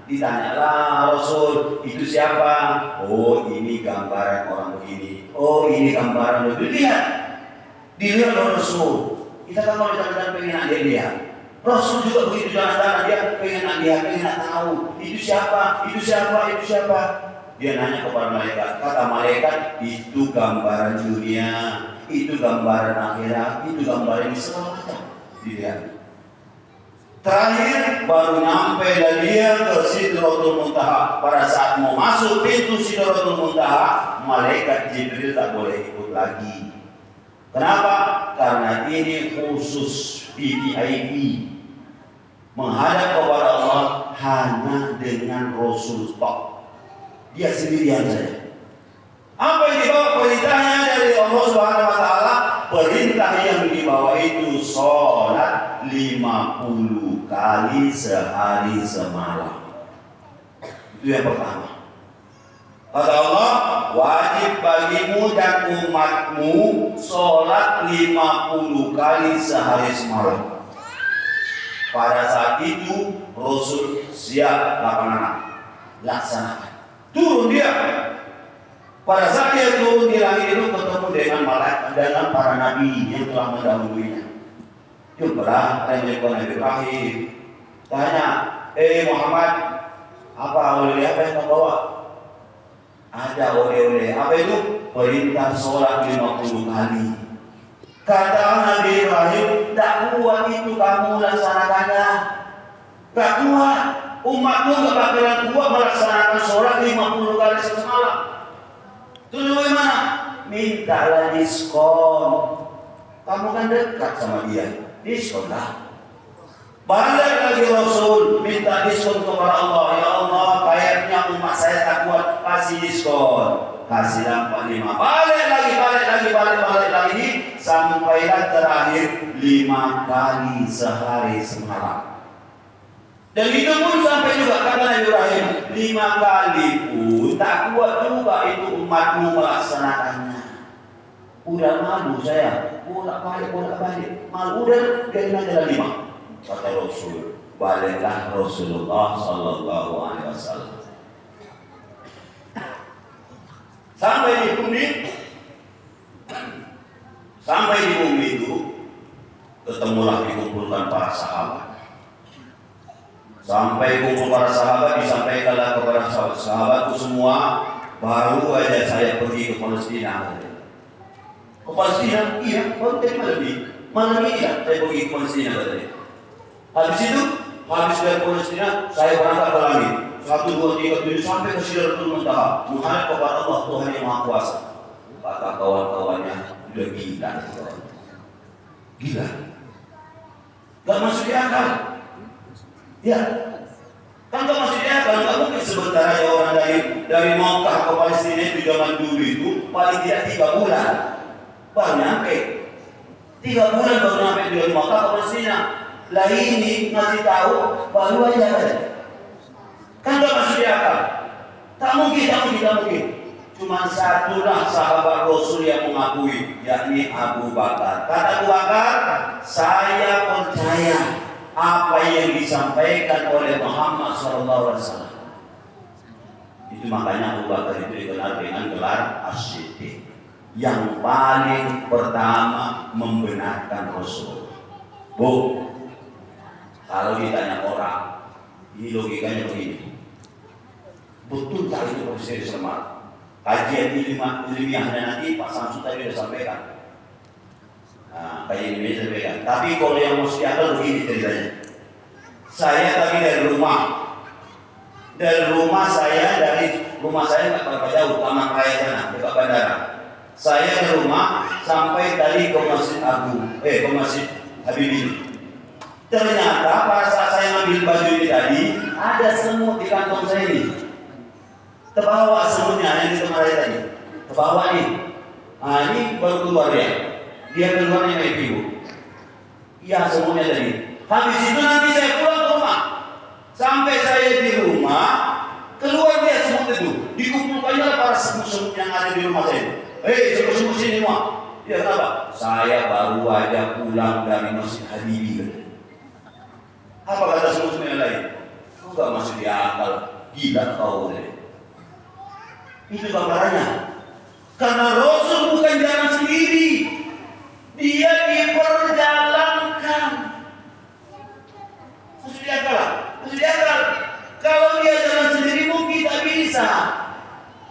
Ditanyalah Rasul, itu siapa? Oh, ini gambaran orang begini. Oh, ini gambaran begini. Dilihat oleh Rasul. Kita kan kalau jalan-jalan pengen dia. Rasul juga begitu, jalan-jalan dia pengen tahu itu siapa, itu siapa, itu siapa. Dia nanya kepada malaikat. Kata malaikat, itu gambaran dunia. Itu gambaran akhirat, itu gambaran segala macam. Dilihat. Terakhir baru nyampe dan dia ke Sidratul Muntaha. Pada saat mau masuk pintu Sidratul Muntaha, malaikat Jibril tak boleh ikut lagi. Kenapa? Karena ini khusus VVIP, menghadap kepada Allah hanya dengan Rasul stop. Dia sendirian saja. Apa yang dibawa perintahnya dari Allah Subhanahu wa taala? Perintah yang dibawa itu sholat 50 kali sehari semalam. Itu yang pertama. Kata Allah, wajib bagimu dan umatmu sholat 50 kali sehari semalam. Pada saat itu Rasul siap laksanakan. Turun dia. Pada saat dia turun di langit itu ketemu dengan malaikat, dengan para nabi yang telah mendahulunya. Jumpalah Nabi Ibrahim. Tanya, Muhammad, apa oleh apa yang kau bawa? Ada oleh-oleh. Apa itu? Perintah sholat 50 kali. Kata Nabi Ibrahim, tak kuat itu kamu laksanakannya. Tak kuat. Umatmu gak bakalan kuat melaksanakan sholat 50 kali semalam. Itu bagaimana? Mintalah diskon. Kamu kan dekat sama dia. Diskon lah. Balik lagi Rasul minta diskon kepada Allah. Ya Allah, kayaknya umat saya tak kuat, kasih diskon. Kasih 45. Balik lagi. Sampailah terakhir 5 kali sehari semalam. Dan itu pun sampai juga kata Nabi Ibrahim, 5 kali pun tak kuat juga itu umatmu melaksanakannya. Udah malu saya, bolak-balik. Malu udah, dia aja 5. Kata Rasul, baliklah Rasulullah Sallallahu Alaihi Wasallam. Sampai di bumi itu, ketemulah dikumpulkan para sahabat. Sampai kumpul para sahabat, disampaikanlah kepada sahabatku semua, baru aja saya pergi ke Palestina. Ke Palestina? Iya, baru tadi malam ini ya saya pergi ke Palestina katanya. Habis itu, habis dari Palestina, saya berangkat ke langit. 1, 2, 3, 7 sampai ke Sidratul Muntaha, menghadap kepada Allah Tuhan yang Maha Kuasa. Kata kawan-kawannya, udah gila. Gila. Gak masuk di akal. Ya, kan gak masuk di akal. Gak mungkin sebentar aja orang dari Makkah ke Palestina itu zaman dulu itu paling tidak 3 bulan. Baru nyampe. 3 bulan baru nyampe dari Makkah ke Palestina. Lah ini ngasih tahu baru aja kan. Kan gak masuk di akal. Tak mungkin. Cuma satulah sahabat Rasul yang mengakui, yakni Abu Bakar. Kata Abu Bakar, saya percaya apa yang disampaikan oleh Muhammad SAW. Itu makanya Abu Bakar itu dikenal dengan gelar As-Siddiq, yang paling pertama membenarkan Rasul. Bu, kalau ditanya orang, ini logikanya begini. Betul tak itu Profesor Semar? Kajian ilmiahnya nanti Pak Samsu tadi sudah sampaikan. Nah, kajian ilmiahnya sampaikan. Tapi kalau yang mesti akal begini ceritanya. Saya tadi dari rumah saya nggak berapa jauh, Taman Raya sana, dekat bandara. Saya dari rumah sampai tadi ke Masjid Habibie. Ternyata pada saat saya ngambil baju ini tadi, ada semut di kantong saya ini. Terbawa semutnya yang di tempat saya tadi. Terbawa nih. Nah, ini baru keluar dia. Dia keluar yang naik ibu. Iya, semutnya tadi. Habis itu nanti saya pulang ke rumah. Sampai saya di rumah, keluar dia semut itu. Dikumpulkannya para semut-semut yang ada di rumah saya. Hei, semut-semut sini semua. Ya kenapa? Saya baru aja pulang dari Masjid Habibie. Apa kata semut-semut yang lain? Lu gak masuk di akal. Gila kau deh. Itu gambarannya. Karena Rasul bukan jalan sendiri. Dia diperjalankan. Maksud dia akal. Kalau dia jalan sendiri mungkin tak bisa.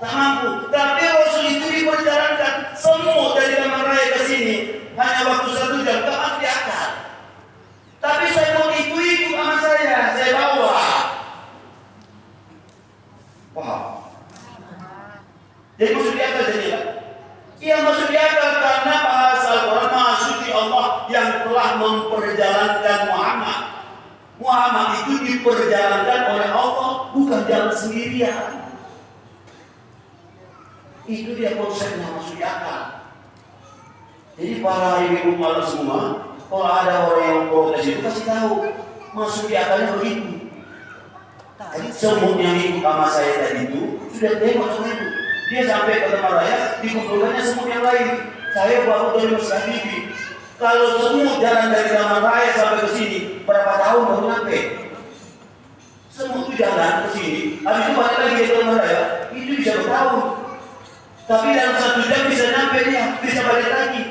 Tak mampu. Tapi Rasul itu diperjalankan. Semua dari Taman Raya ke sini hanya waktu 1 jam. Tak masuk di akal. Tapi saya mau ikut sama saya bawa. Paham? Jadi maksud di akal jadi Ia masuk di akal karena bahasa Al-Quran Maha Suci Allah yang telah memperjalankan Muhammad. Muhammad itu diperjalankan oleh Allah, bukan jalan sendirian. Itu dia konsepnya masuk di akal. Jadi para ibu malu semua, kalau ada orang yang protes itu kasih tahu masuk di akalnya begitu. Tadi semut yang ikut sama saya tadi itu sudah tengok semua itu. Dia sampai ke Taman Raya, dikumpulkannya semut yang lain. Saya baru dari Masjid Habibie. Kalau semut jalan dari Taman Raya sampai ke sini, berapa tahun baru nyampe? Semut itu jalan ke sini, habis itu balik lagi ke Taman Raya, itu bisa bertahun. Tapi dalam 1 jam bisa nyampe dia, bisa balik lagi.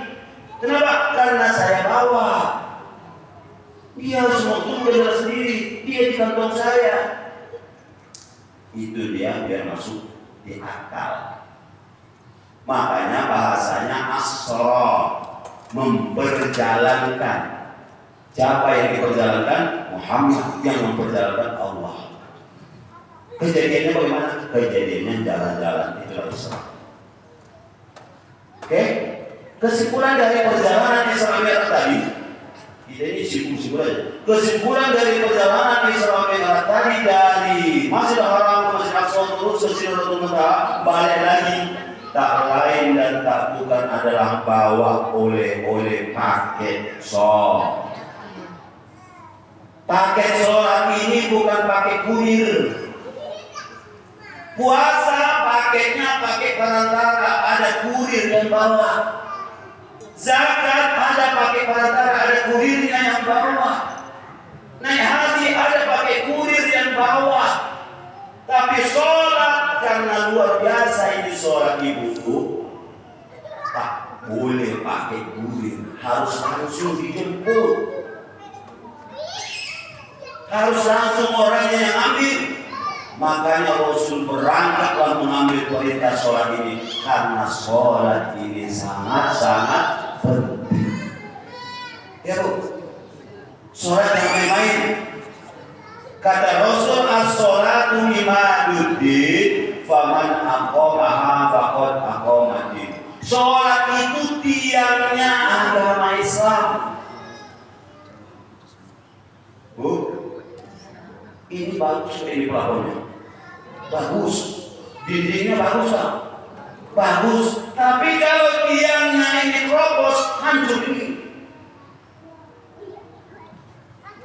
Kenapa? Karena saya bawa. Dia semua itu jalan sendiri, dia di kantong saya. Itu dia biar masuk di akal. Makanya bahasanya asra, memperjalankan. Siapa yang diperjalankan? Muhammad. Yang memperjalankan Allah. Kejadiannya bagaimana? Kejadiannya jalan-jalan, itulah Isra. Oke? Kesimpulan dari perjalanan Isra Mi'raj tadi, kita ini simpul-simpul aja. Kesimpulan dari perjalanan Isra Mi'raj tadi dari Masjidil Haram ke Masjidil Aqsa terus ke Sidratul Muntaha, balik lagi, tak lain dan tak bukan adalah bawa oleh-oleh paket sholat. Paket sholat ini bukan paket kurir. Puasa paketnya pakai perantara, ada kurir yang bawa. Zakat ada pakai perantara, ada kurirnya yang bawa. Naik haji ada pakai kurir yang bawa. Tapi sholat karena luar biasa ini sholat ibu, tak boleh pakai kurir, harus langsung dijemput. harus langsung orangnya yang ambil. Makanya Rasul berangkatlah mengambil perintah sholat ini, karena sholat ini sangat-sangat penting. Ya Bu, sholat yang main-main. Kata Rasul, as-sholatu imaduddin, faman aqamaha faqad aqamaddin. Sholat itu tiangnya agama Islam. Bu, ini bagus ini pelakonnya. Bagus, dindingnya bagus tak? Bagus, tapi kalau tiangnya ini keropos, hancur ini.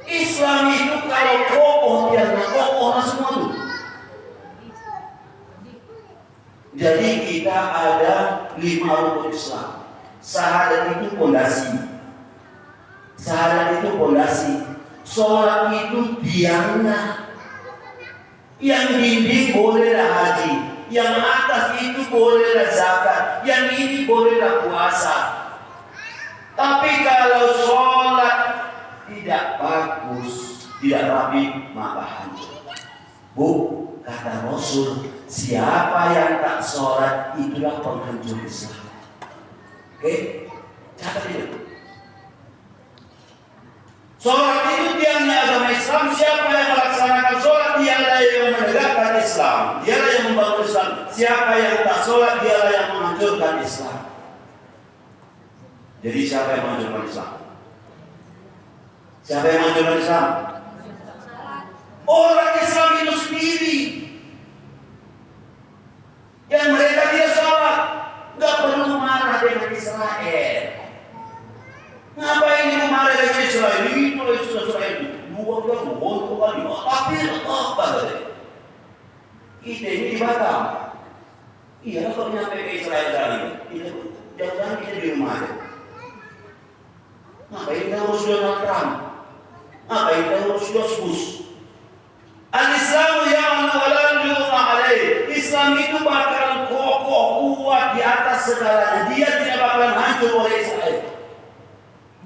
Islam itu kalau kokoh, tiangnya kokoh semua tuh. Jadi kita ada 5 rukun Islam. Syahadat itu pondasi. Syahadat itu pondasi. Sholat itu tiangnya. Yang dinding bolehlah haji, yang atas itu bolehlah zakat, yang ini bolehlah puasa. Tapi kalau sholat tidak bagus, tidak rapi, maka hancur. Bu, kata Rasul, siapa yang tak sholat itulah penghancur Islam. Oke, catat itu. Sholat itu tiangnya agama Islam. Siapa yang melaksanakan sholat, dialah yang menegakkan Islam, dialah yang membangun Islam. Siapa yang tak sholat, dialah yang menghancurkan Islam. Jadi siapa yang menghancurkan Islam? Siapa yang menghancurkan Islam? Orang Islam itu sendiri. Yang mereka tidak sholat, nggak perlu marah dengan Israel. Ngapain ini marah dengan Israel? Itu Israel itu. Tapi apa tadi? Kita ini di Batam. Iya, kalau nyampe ke Israel kali ini, jangan kita di rumah aja. Ngapain kita urus Donald Trump? Ngapain kita urus George Bush? Al-Islamu ya'anu wa la yu'ma alaih. Islam itu bakalan kokoh, kuat di atas segalanya. Dia tidak bakalan hancur oleh Israel.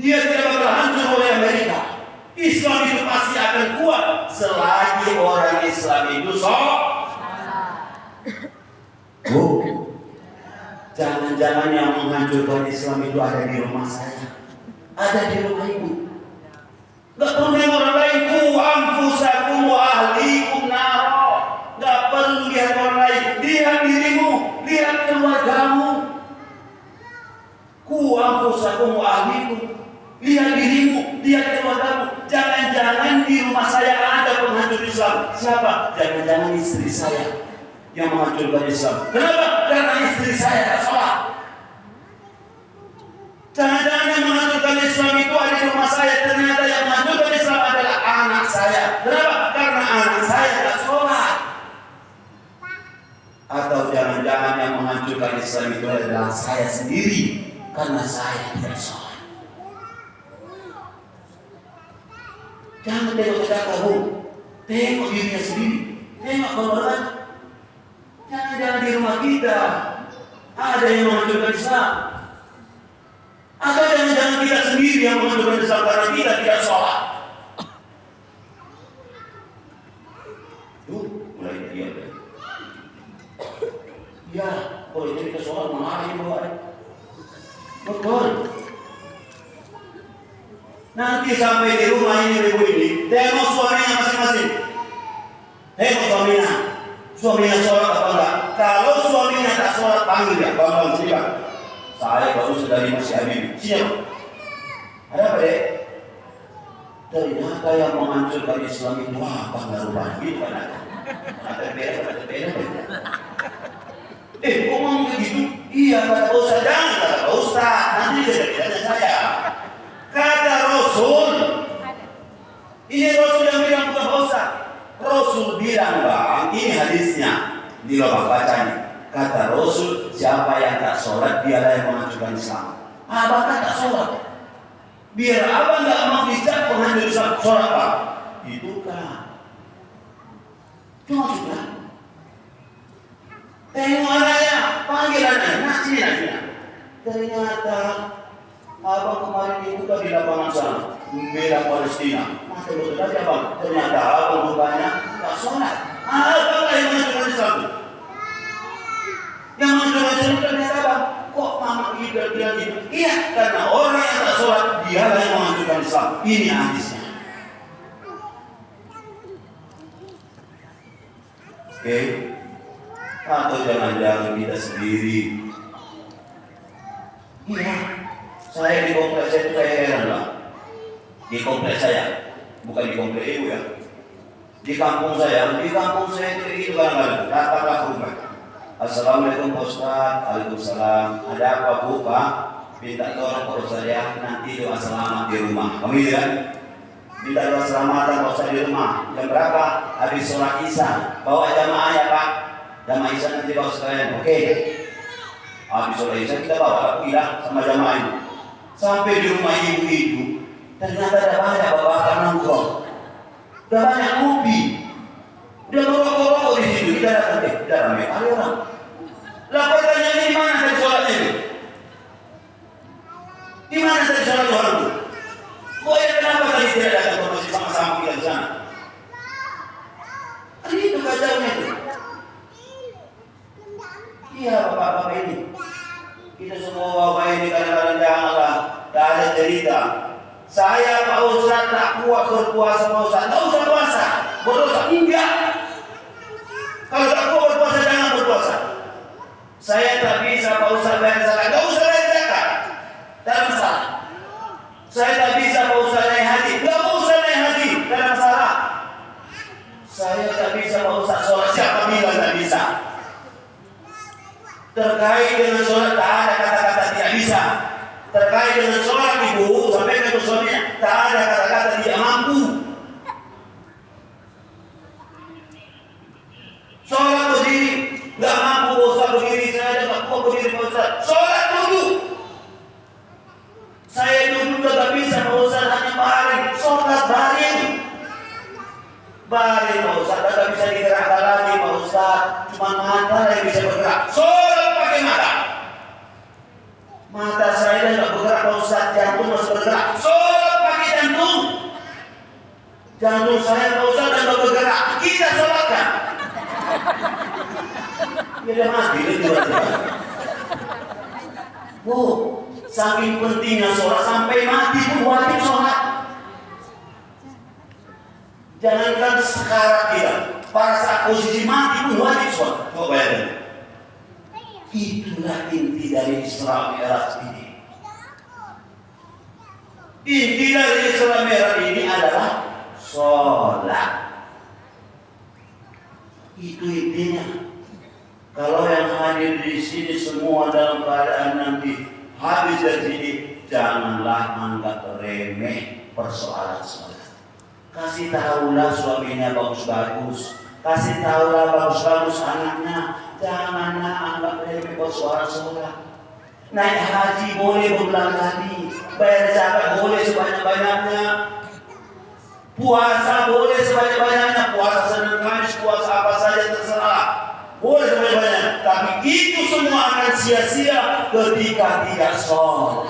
Dia tidak bakalan hancur oleh Amerika. Islam itu pasti akan kuat selagi orang Islam itu jangan-jangan yang menghancurkan Islam itu ada di rumah saya, ada di rumah ibu. Gak perlu dengan orang lain. Anfusakum wa ahlikum naro. Gak perlu lihat orang lain. Lihat dirimu, lihat keluargamu. Anfusakum wa ahlikum. Lihat dirimu, lihat keluargamu. Jangan-jangan di rumah saya ada penghancur Islam. Siapa? Jangan-jangan istri saya yang menghancurkan Islam. Kenapa? Karena istri saya tak sholat. Jangan-jangan yang menghancurkan Islam itu ada di rumah saya. Ternyata yang menghancurkan Islam adalah anak saya. Kenapa? Karena anak saya tak sholat. Atau jangan-jangan yang menghancurkan Islam itu adalah saya sendiri, karena saya tidak sholat. Jangan tengok tetangga, tengok dirinya sendiri, tengok keluarga. Jangan-jangan di rumah kita ada yang menghancurkan Islam. Atau jangan-jangan kita sendiri yang menghancurkan Islam karena kita tidak sholat. Mulai dia. Ya, kalau kita sholat marahin bawa. Betul. Nanti sampai di rumah ini ibu ini, tengok suaminya masing-masing. Tengok suaminya sholat apa enggak? Kalau suaminya tak sholat, panggil dia, bang, sini bang. Saya baru sedari masih Habib. Sini. Ada apa dek? Ternyata yang menghancurkan Islam itu apa ngaruh gitu kan? Ada beda. Kok ngomong begitu? Iya kata Ustaz, jangan kata Ustaz. Nanti dia tanya saya. Kata Rasul, ini Rasul yang bilang bukan Ustaz. Rasul bilang bang, ini hadisnya di lobak bacanya. Kata Rasul, siapa yang tak sholat dialah yang menghancurkan Islam. Abang kan tak sholat. Biar abang nggak mau dicap penghancur Islam, sholat pak. Itu kan. Cuma juga. Tengok anaknya, panggil anaknya, sini. Ternyata Abang kemarin itu di lapangan sana, membela Palestina. Nah, betul aja bang. Ternyata abang rupanya nggak sholat. Abang lah yang masuk Islam. Yang masuk Islam ternyata bang, kok mama kita bilang gitu? Iya, karena orang yang tak sholat dia lah yang masukkan Islam. Ini hadisnya. Oke, atau jangan-jangan kita sendiri. Iya. Saya di kompleks saya itu saya heran lah. Di kompleks saya, bukan di kompleks ibu ya. Di kampung saya itu begitu kadang-kadang. Datanglah ke rumah. Assalamualaikum Pak Ustaz. Waalaikumsalam. Ada apa Bu Pak? Minta tolong Pak Ustaz ya. Nanti doa selamat di rumah. Kamu ya? Minta doa selamat Pak Ustaz di rumah. Jam berapa? Habis sholat Isya. Bawa jamaah ya Pak. Jamaah Isya nanti bawa sekalian. Oke. Habis sholat Isya kita bawa aku hilang sama jamaah itu. Sampai di rumah ibu itu, ternyata ada banyak bapak nongkrong, ada banyak kopi, udah merokok-rokok di situ. Kita datang tidak ramai kali orang. Lalu tanya di mana tadi sholatnya itu? Di mana tadi sholat orang itu? Oh ya kenapa tadi tidak datang ke masjid sama-sama kita di sana? Kan itu kacaunya itu. Iya bapak-bapak ini. Kita semua bapak ini kadang-kadang janganlah, tak ada cerita. Saya Pak Ustaz tak kuat berpuasa Pak Ustaz, tak usah puasa, berdosa enggak. Kalau tak kuat berpuasa jangan berpuasa. Saya tak bisa Pak Ustaz bayar zakat, tak usah bayar zakat, tak ada masalah. Saya tak bisa Pak Ustaz naik haji, tak usah naik haji, tak ada masalah. Saya tak bisa Pak Ustaz sholat, siapa bilang tak bisa? Terkait dengan sholat tak ada kata-kata tidak bisa. Terkait dengan sholat ibu sampai ke suaminya tak ada kata-kata tidak mampu. Sholat berdiri nggak mampu Ustaz berdiri, saya tak kuat berdiri Ustaz. Sholat dulu. Saya dulu tak bisa Ustaz, hanya baring. Sholat baring. Baring Ustaz, tak bisa digerakkan lagi Ustaz. Cuma mata yang bisa bergerak. Mata saya tidak bergerak Pak Ustaz, jantung masih bergerak. Sholat pakai jantung. Jantung saya Pak Ustaz tidak bergerak. Kita sholatkan. Ya dia mati itu aja. Bu, saking pentingnya sholat sampai mati pun wajib sholat. Jangankan sekarang kita, pada saat posisi mati pun wajib sholat. Coba bayangkan. Itulah inti dari Isra Mi'raj ini. Inti dari Isra Mi'raj ini adalah sholat. Itu intinya. Kalau yang hadir di sini semua dalam keadaan nanti habis dari sini, janganlah anggap remeh persoalan sholat. Kasih tahulah suaminya bagus-bagus. Kasih tahulah bagus-bagus anaknya. Janganlah anggap remeh persoalan sholat. Naik haji boleh berulang kali, bayar zakat boleh sebanyak-banyaknya, puasa boleh sebanyak-banyaknya, puasa Senin Kamis, puasa apa saja terserah, boleh sebanyak-banyaknya. Tapi itu semua akan sia-sia ketika tidak sholat.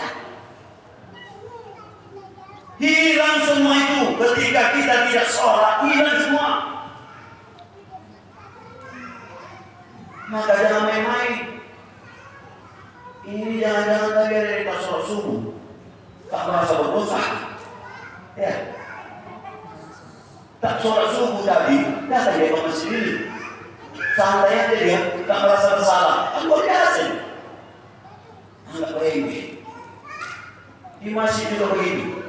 Hilang semua itu ketika kita tidak sholat, hilang semua. Maka jangan main-main. Ini jangan-jangan tadi ada yang tak sholat subuh, tak merasa berdosa. Ya, tak sholat subuh tadi, datang dia ke masjid ini. Santai aja dia, tak merasa bersalah. Kan luar biasa. Anggap remeh. Di masjid juga begitu.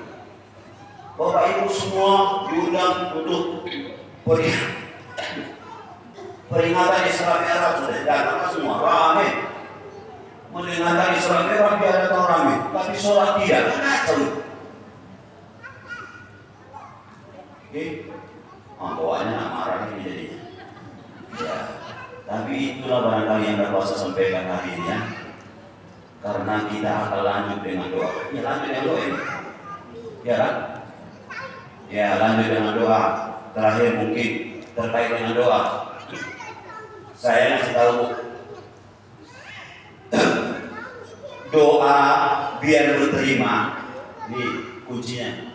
Bapak Ibu semua diundang untuk peringatan Isra Mi'raj sudah datang semua ramai. Mendengarkan Isra Mi'raj biar datang ramai, tapi sholat tidak. Kacau. Oke, bawaannya marah ini jadinya. Ya, tapi itulah barangkali yang dapat saya sampaikan hari ini ya. Karena kita akan lanjut dengan doa. Ya lanjut dengan doa ini. Ya kan? Ya lanjut dengan doa. Terakhir mungkin terkait dengan doa. Saya ngasih tahu doa biar diterima. Nih kuncinya.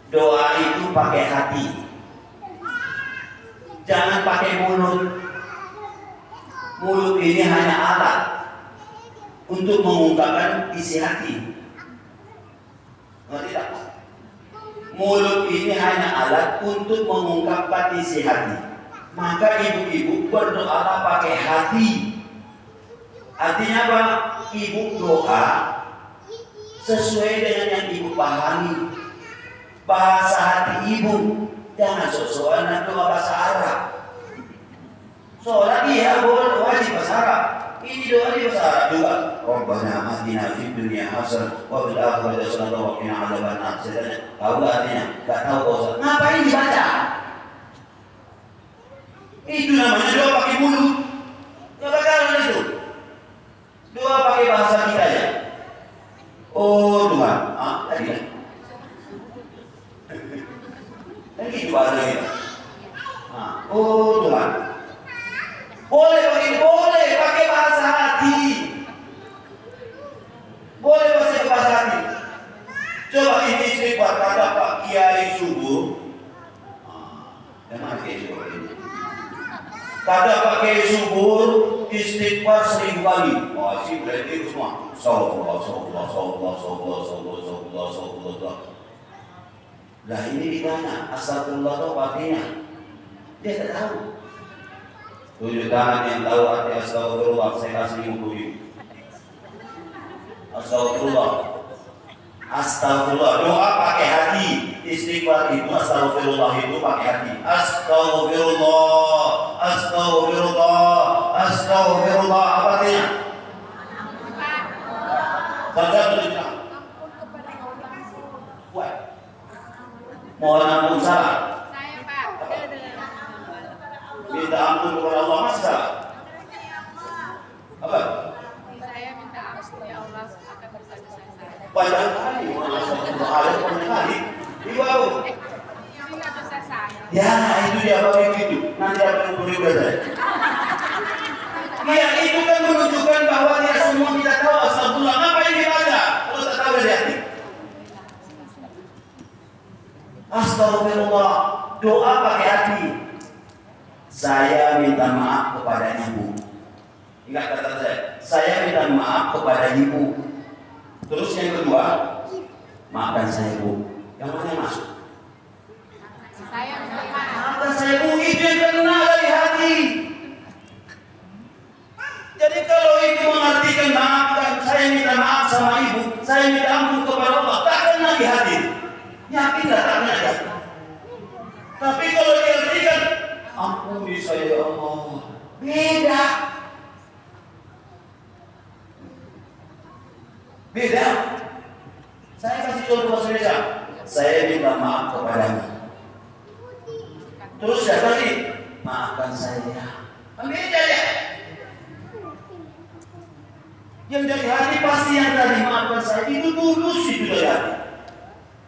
Doa itu pakai hati. Jangan pakai mulut. Mulut ini hanya alat untuk mengungkapkan isi hati. Ngerti tak? Mulut ini hanya alat untuk mengungkapkan isi hati. Maka ibu-ibu berdoa pakai hati. Artinya apa? Ibu doa sesuai dengan yang ibu pahami. Bahasa hati ibu. Jangan sok-sokan doa bahasa Arab. Soalnya dia boleh wajib bahasa Arab. Ini doa di bahasa Arab juga. Rabbana atina fid dunya hasanah wa fil akhirati hasanah wa qina adzabannar. Tahu enggak artinya? Enggak tahu kok. Ngapain dibaca? Itu namanya doa pakai mulut. Enggak bakalan itu. Doa pakai bahasa kita ya. Oh Tuhan, tadi kan. Dan gitu ada ya. Oh Tuhan. Boleh pakai bahasa hati. Boleh pakai bahasa hati. Coba ini istighfar kata Pak Kiai Subuh. Yang mana Kiai Subuh ini? Kata Pak Kiai Subuh istighfar 1000 kali. Wah, sih berarti semua. Astagfirullah. Lah ini ditanya, astagfirullah itu artinya. Dia tak tahu. 7 tangan yang tahu arti astagfirullah, saya kasih 50.000. Astagfirullah. Astagfirullah, doa pakai hati. Istighfar itu astagfirullah itu pakai hati. Astagfirullah, astagfirullah, astagfirullah. Apa artinya? Satu tidak. Mohon ampun salah. Saya Pak. Minta ampun kepada Allah masa. Apa? Saya minta ampun ya Allah akan berdosa saya. Banyak kali, banyak kali. Ibu. Ini nggak dosa saya. Ya itu dia begitu. Nanti apa yang boleh belajar? Ya itu kan menunjukkan bahwa dia semua tidak tahu astagfirullah. Ngapain dibaca? Kalau tak tahu dari hati. Astagfirullah, doa pakai hati. Saya minta maaf kepada ibu. Ingat kata saya minta maaf kepada ibu. Terus yang kedua, maafkan saya ibu. Yang mana yang masuk? Saya minta maaf. Maafkan saya ibu, itu yang kena dari hati. Jadi kalau ibu mengartikan maafkan, saya minta maaf sama ibu, saya minta ampun kepada Allah, tak kena di hati. Yakinlah tak kena. Tapi kalau diartikan ampuni saya ya Allah, beda. Beda. Saya kasih contoh bahasa Indonesia. Saya minta maaf kepadamu. Terus ya tadi, maafkan saya. Beda ya. Yang dari hati pasti yang tadi maafkan saya itu tulus itu dari hati.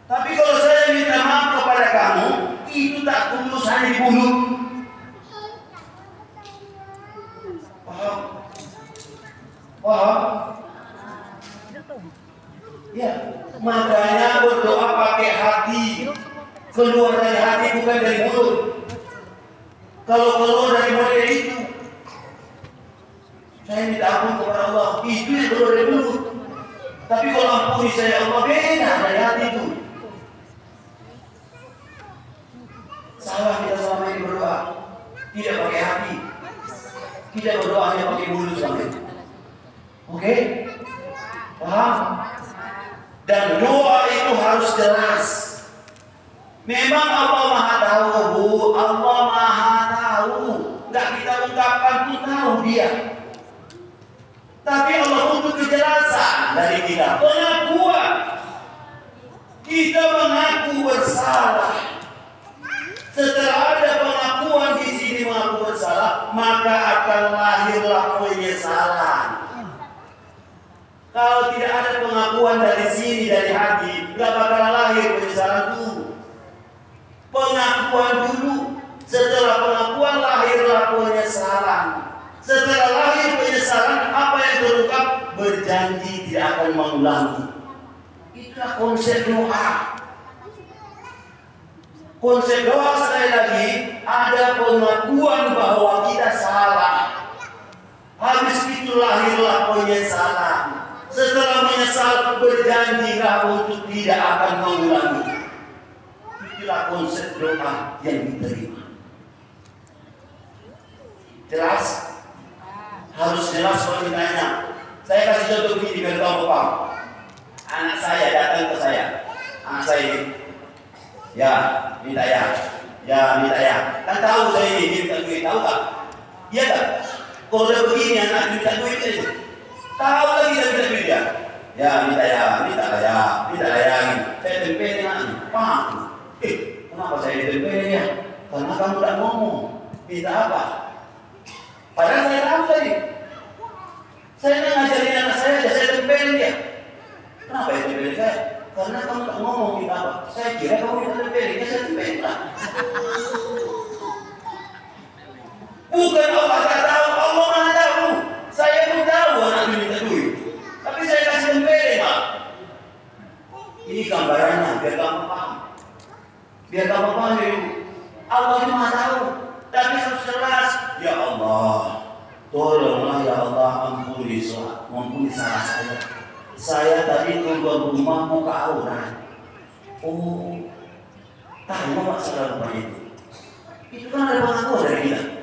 Tapi kalau saya minta maaf kepada kamu, itu tak tulus hanya di mulut. Paham? Paham? Ya, makanya berdoa pakai hati. Keluar dari hati bukan dari mulut. Kalau keluar dari mulut itu, saya minta ampun kepada Allah, itu yang keluar dari mulut. Tapi kalau ampuni saya Allah, beda dari hati itu. Salah kita selama ini berdoa tidak pakai hati, tidak berdoa hanya pakai mulut selama ini. Oke? Paham? Dan doa itu harus jelas. Memang Allah Maha tahu, Bu. Allah Maha tahu. Enggak kita ungkapkan pun tahu Dia. Tapi Allah butuh kejelasan dari kita, pengakuan. Kita mengaku bersalah. Setelah ada pengakuan di sini mengaku bersalah, maka akan lahirlah penyesalan. Kalau tidak ada pengakuan dari sini, dari hati, nggak bakal lahir penyesalan dulu. Pengakuan dulu, setelah pengakuan lahirlah penyesalan. Setelah lahir penyesalan, apa yang terungkap? Berjanji tidak akan mengulangi. Itulah konsep doa. Konsep doa sekali lagi ada pengakuan bahwa kita salah. Habis itu lahirlah penyesalan. Setelah menyesal berjanjilah untuk tidak akan mengulangi. Itulah konsep doa yang diterima. Jelas? Harus jelas pertanyaannya. Saya kasih contoh begini biar kamu paham. Anak saya datang ke saya. Anak saya ini. Ya, minta ya. Ya, minta ya. Kan tahu saya ini minta duit, tahu tak? Iya tak? Kalau udah begini anak minta duit itu. Tahu lagi dia minta duit ya. Ya, minta ya, minta ya, minta ya. Saya tempelin anak. Paham? Kenapa saya ditempelin ya? Karena kamu tak ngomong. Minta apa? Padahal saya tahu tadi. Saya ngajarin anak saya tempelin dia. Kenapa ya tempelin saya? Karena kamu tak ngomong minta apa. Saya kira kamu minta tempelin, saya tempelin lah. Bukan Allah tak tahu, Allah Maha tahu. Saya pun tahu anak minta duit. Tapi saya kasih tempelin Pak. Ini gambarannya biar kamu paham. Biar kamu paham dulu. Allah itu Maha tahu. Tapi harus jelas. Ya Allah, tolonglah ya Allah ampuni salah saya. Saya tadi keluar rumah muka aurat. Oh, tahu masalah rumah itu. Itu kan ada pengakuan dari kita.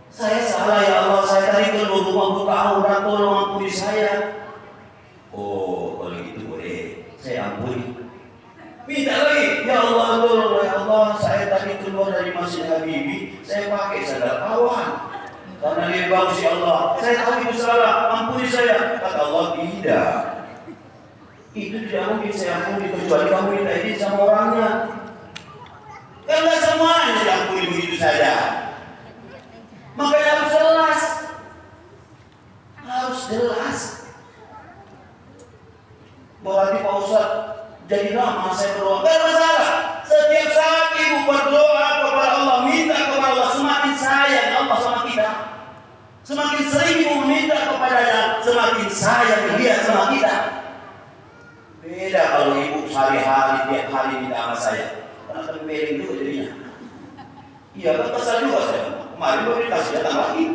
Saya salah ya Allah, saya tadi keluar rumah muka aurat, tolong ampuni saya. Oh, kalau gitu boleh, saya ampuni. Minta lagi, ya Allah tolong ya Allah, saya tadi keluar dari Masjid Habibie, saya pakai sandal awan. Karena dia bagus ya Allah, saya tahu itu salah, ampuni saya. Kata Allah, tidak. Itu tidak mungkin saya ampuni kecuali kamu minta izin sama orangnya. Karena semuanya diampuni begitu saja. Makanya harus jelas. Harus jelas. Berarti Pak Ustaz, jadi lama saya berdoa. Tidak masalah. Setiap saat ibu berdoa kepada Allah, minta kepada Allah, semakin sayang Allah sama kita. Semakin sering ibu meminta kepadanya, semakin sayang dia sama kita. Beda kalau ibu hari-hari, tiap hari minta sama saya. Karena tempelin juga jadinya. Iya, kan kesal juga saya. Kemarin baru dikasih, datang lagi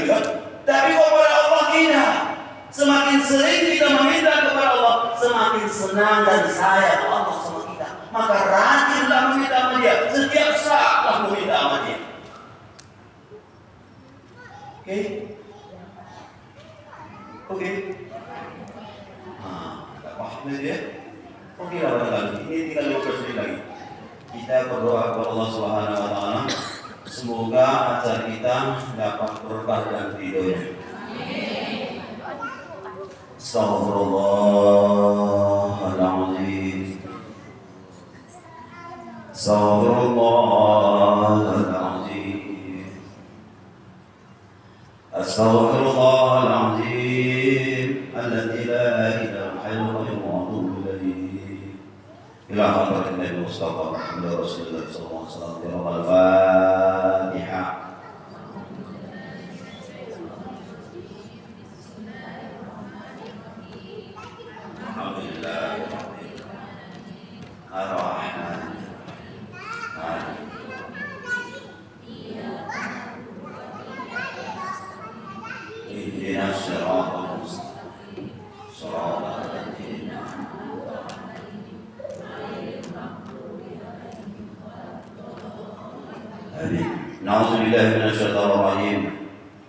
kan. Tapi kepada Allah tidak. Semakin sering kita meminta kepada Allah, semakin senang dan sayang Allah sama kita. Maka rajinlah meminta sama dia. Setiap saatlah meminta sama dia. Oke? Oke? Nah, tak paham ya? Oke lah barangkali. Ini tinggal 15 menit lagi. Kita berdoa kepada Allah Subhanahu wa taala. Semoga acara kita dapat berkah dan ridhonya. Astaghfirullahaladzim. Astaghfirullahaladzim. Astaghfirullahaladzim. Alladzi la ilaha illallah wa atubu ilaih. Ila hadratin Nabi Mustafa Muhammad Rasulullah sallallahu alaihi wasallam. Al-Fatihah.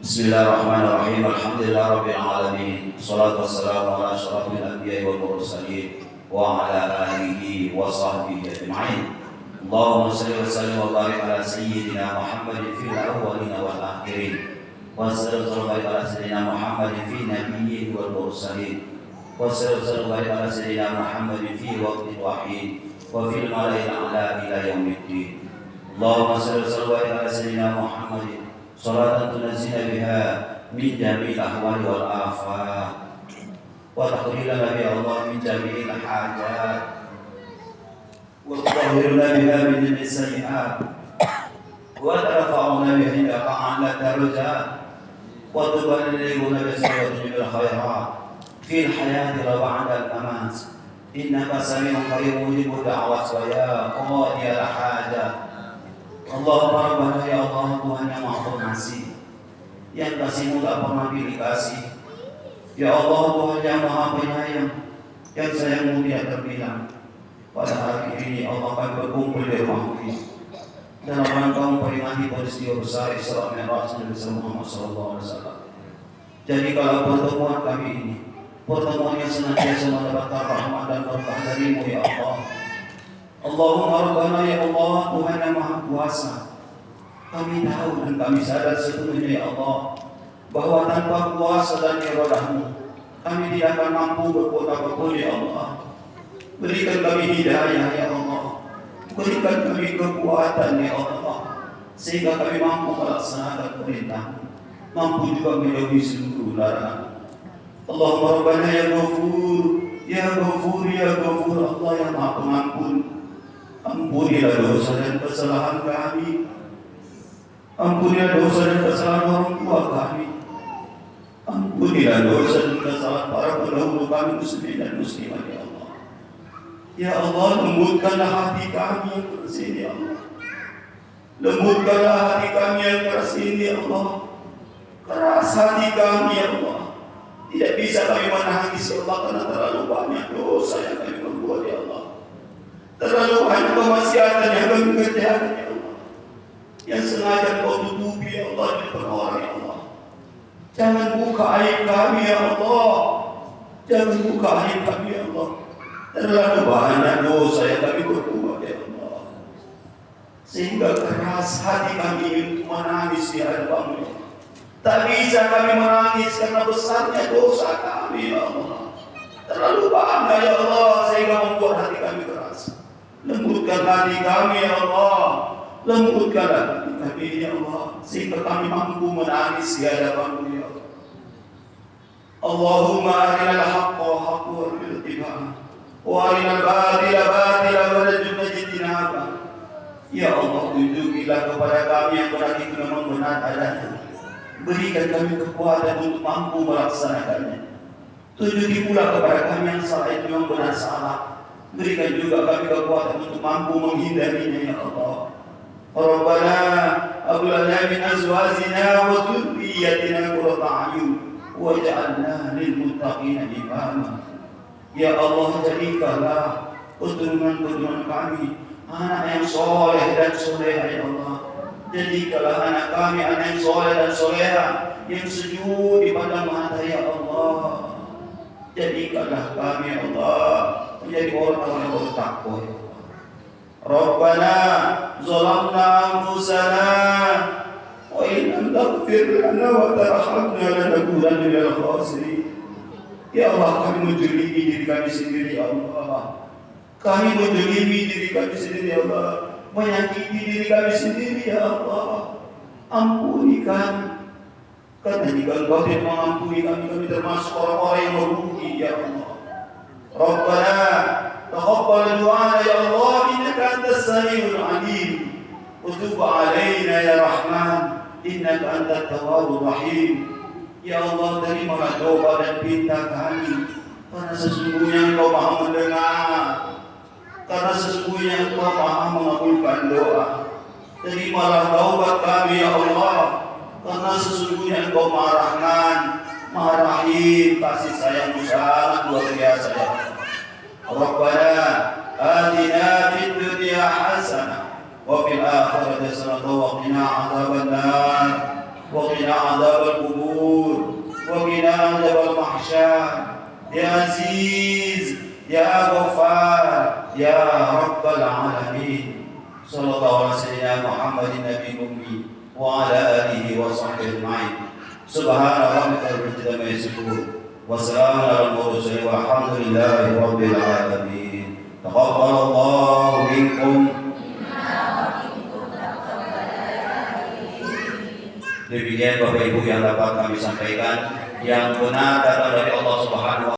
Bismillahirrahmanirrahim. Alhamdulillah rabbil alamin. Wassalatu wassalamu ala asyrafil anbiya'i wal mursalin wa ala alihi wa sahbihi ajma'in. Allahumma shalli wa sallim wa barik ala sayyidina Muhammadin fil awwalin wal akhirin. Wa sallallahu wa barik ala sayyidina Muhammadin fi nabiyyin wal mursalin. Wa sallallahu wa barik ala sayyidina Muhammadin fi waqtil wahid wa fil mala'il a'la ila yaumiddin. Allahumma shalli wa barik ala sayyidina Muhammadin salatan tunazzina biha min jami'il ahwali wal afat wa taqdiruna bi Allah min jami'il hajat wa tutahhiruna biha min jami'is sayyi'at wa tarfa'una biha indaka 'ala darajat wa tuballighuna bi sayyidil khairat fil hayati wa ba'da al-mamat. Innaka sami'un qaribun mujibud da'wat wa ya qadiyal hajat. Allahumma rabbana ya Allah, Tuhan yang maha pengasih, yang kasihmu tak pernah pilih kasih. Ya Allah, Tuhan yang maha penyayang, yang sayangmu tidak terbilang. Pada hari ini Allah akan berkumpul di rumahmu ini dalam rangka memperingati peristiwa besar Isra Mi'raj Nabi Muhammad SAW. Jadi kalau pertemuan kami ini pertemuan yang senantiasa mendapatkan rahmat dan berkah darimu ya Allah. Allahumma rabbana ya Allah, Tuhan yang maha kuasa, kami tahu dan kami sadar sepenuhnya ya Allah bahwa tanpa kuasa dan iradahmu kami tidak akan mampu berbuat apapun ya Allah. Berikan kami hidayah ya Allah, berikan kami kekuatan ya Allah, sehingga kami mampu melaksanakan perintah, mampu juga menjauhi seluruh larangan. Allahumma rabbana ya Ghafur, ya Ghafur, ya Ghafur, Allah yang maha pengampun, ampunilah dosa dan kesalahan kami, ampunilah dosa dan kesalahan orang tua kami, ampunilah dosa dan kesalahan para pendahulu kami muslimin dan muslimat ya Allah. Ya Allah, lembutkanlah hati kami yang keras ini ya Allah, lembutkanlah hati kami yang keras ini ya Allah. Keras hati kami ya Allah, tidak bisa kami menangis ya Allah karena terlalu banyak dosa yang kami perbuat ya Allah, terlalu banyak kemaksiatan yang kami kerjakan ya Allah, yang sengaja Kau tutupi ya Allah di depan orang ya Allah. Jangan buka aib kami ya Allah, jangan buka aib kami ya Allah. Terlalu banyak dosa yang kami perbuat ya Allah, sehingga keras hati kami untuk menangis di hadapan-Mu ya Allah. Tak bisa kami menangis karena besarnya dosa kami ya Allah, terlalu banyak ya Allah, sehingga membuat hati kami keras. Lembutkan hati kami ya Allah, lembutkan hati kami ya Allah, sehingga kami mampu menangis di hadapan-Mu ya Allah. Allahumma arinal haqqa haqqa warzuqna ittiba'ah, wa arinal batila batila warzuqna ijtinabah. Ya Allah, tunjukilah kepada kami yang benar itu memang benar adanya, berikan kami kekuatan untuk mampu melaksanakannya. Tunjuki pula kepada kami yang salah itu memang benar salah, berikan juga kami kekuatan untuk mampu menghindarinya ya Allah. Rabbana hab lana min azwajina wa dhurriyyatina qurrata a'yun waj'alna lil muttaqina imama. Ya Allah, jadikanlah keturunan-keturunan kami anak yang soleh dan soleha ya Allah. Jadikanlah anak kami anak yang soleh dan soleha, yang sujud di padang mata ya Allah. Jadikanlah kami ya Allah menjadi orang-orang yang bertakwa ya Allah. Rabbana zalamna anfusana wa in lam taghfir lana wa tarhamna lanakunanna minal khasirin. Ya Allah, kami menzalimi diri kami sendiri ya Allah, kami menzalimi diri kami sendiri ya Allah, menyakiti diri kami sendiri ya Allah. Ampuni kami, karena jika Engkau tidak mengampuni kami, kami termasuk orang-orang yang merugi ya Allah. Rabbana taqabbal du'ana ya Allah, innaka antas samiul alim, wa tub 'alaina ya Rahman, innaka antat tawwabur rahim. Ya Allah, terimalah doa dan pinta kami, karena sesungguhnya Engkau Maha mendengar, karena sesungguhnya Engkau Maha mengabulkan doa. Terimalah taubat kami ya Allah, karena sesungguhnya Engkau Maha Rahman, Maha Rahim, kasih sayang-Mu sangat luar biasa ya Allah. Rabbana atina fid dunya hasanah wa fil akhirati hasanah wa qina adzabannar wa qina adzabal qubur wa qina adzabal mahsyar ya aziz ya ghaffar ya rabbal alamin. Sallallahu alaihi wasallam Muhammadin nabiyil ummi wa ala alihi wa sahbihi ajma'in. Subhana rabbika rabbil izzati amma yasifun wa salamun alal mursalin walhamdulillahi rabbil alamin. Taqabbalallahu minkum. Demikian Bapak Ibu yang dapat kami sampaikan, yang benar datang dari Allah Subhanahu wa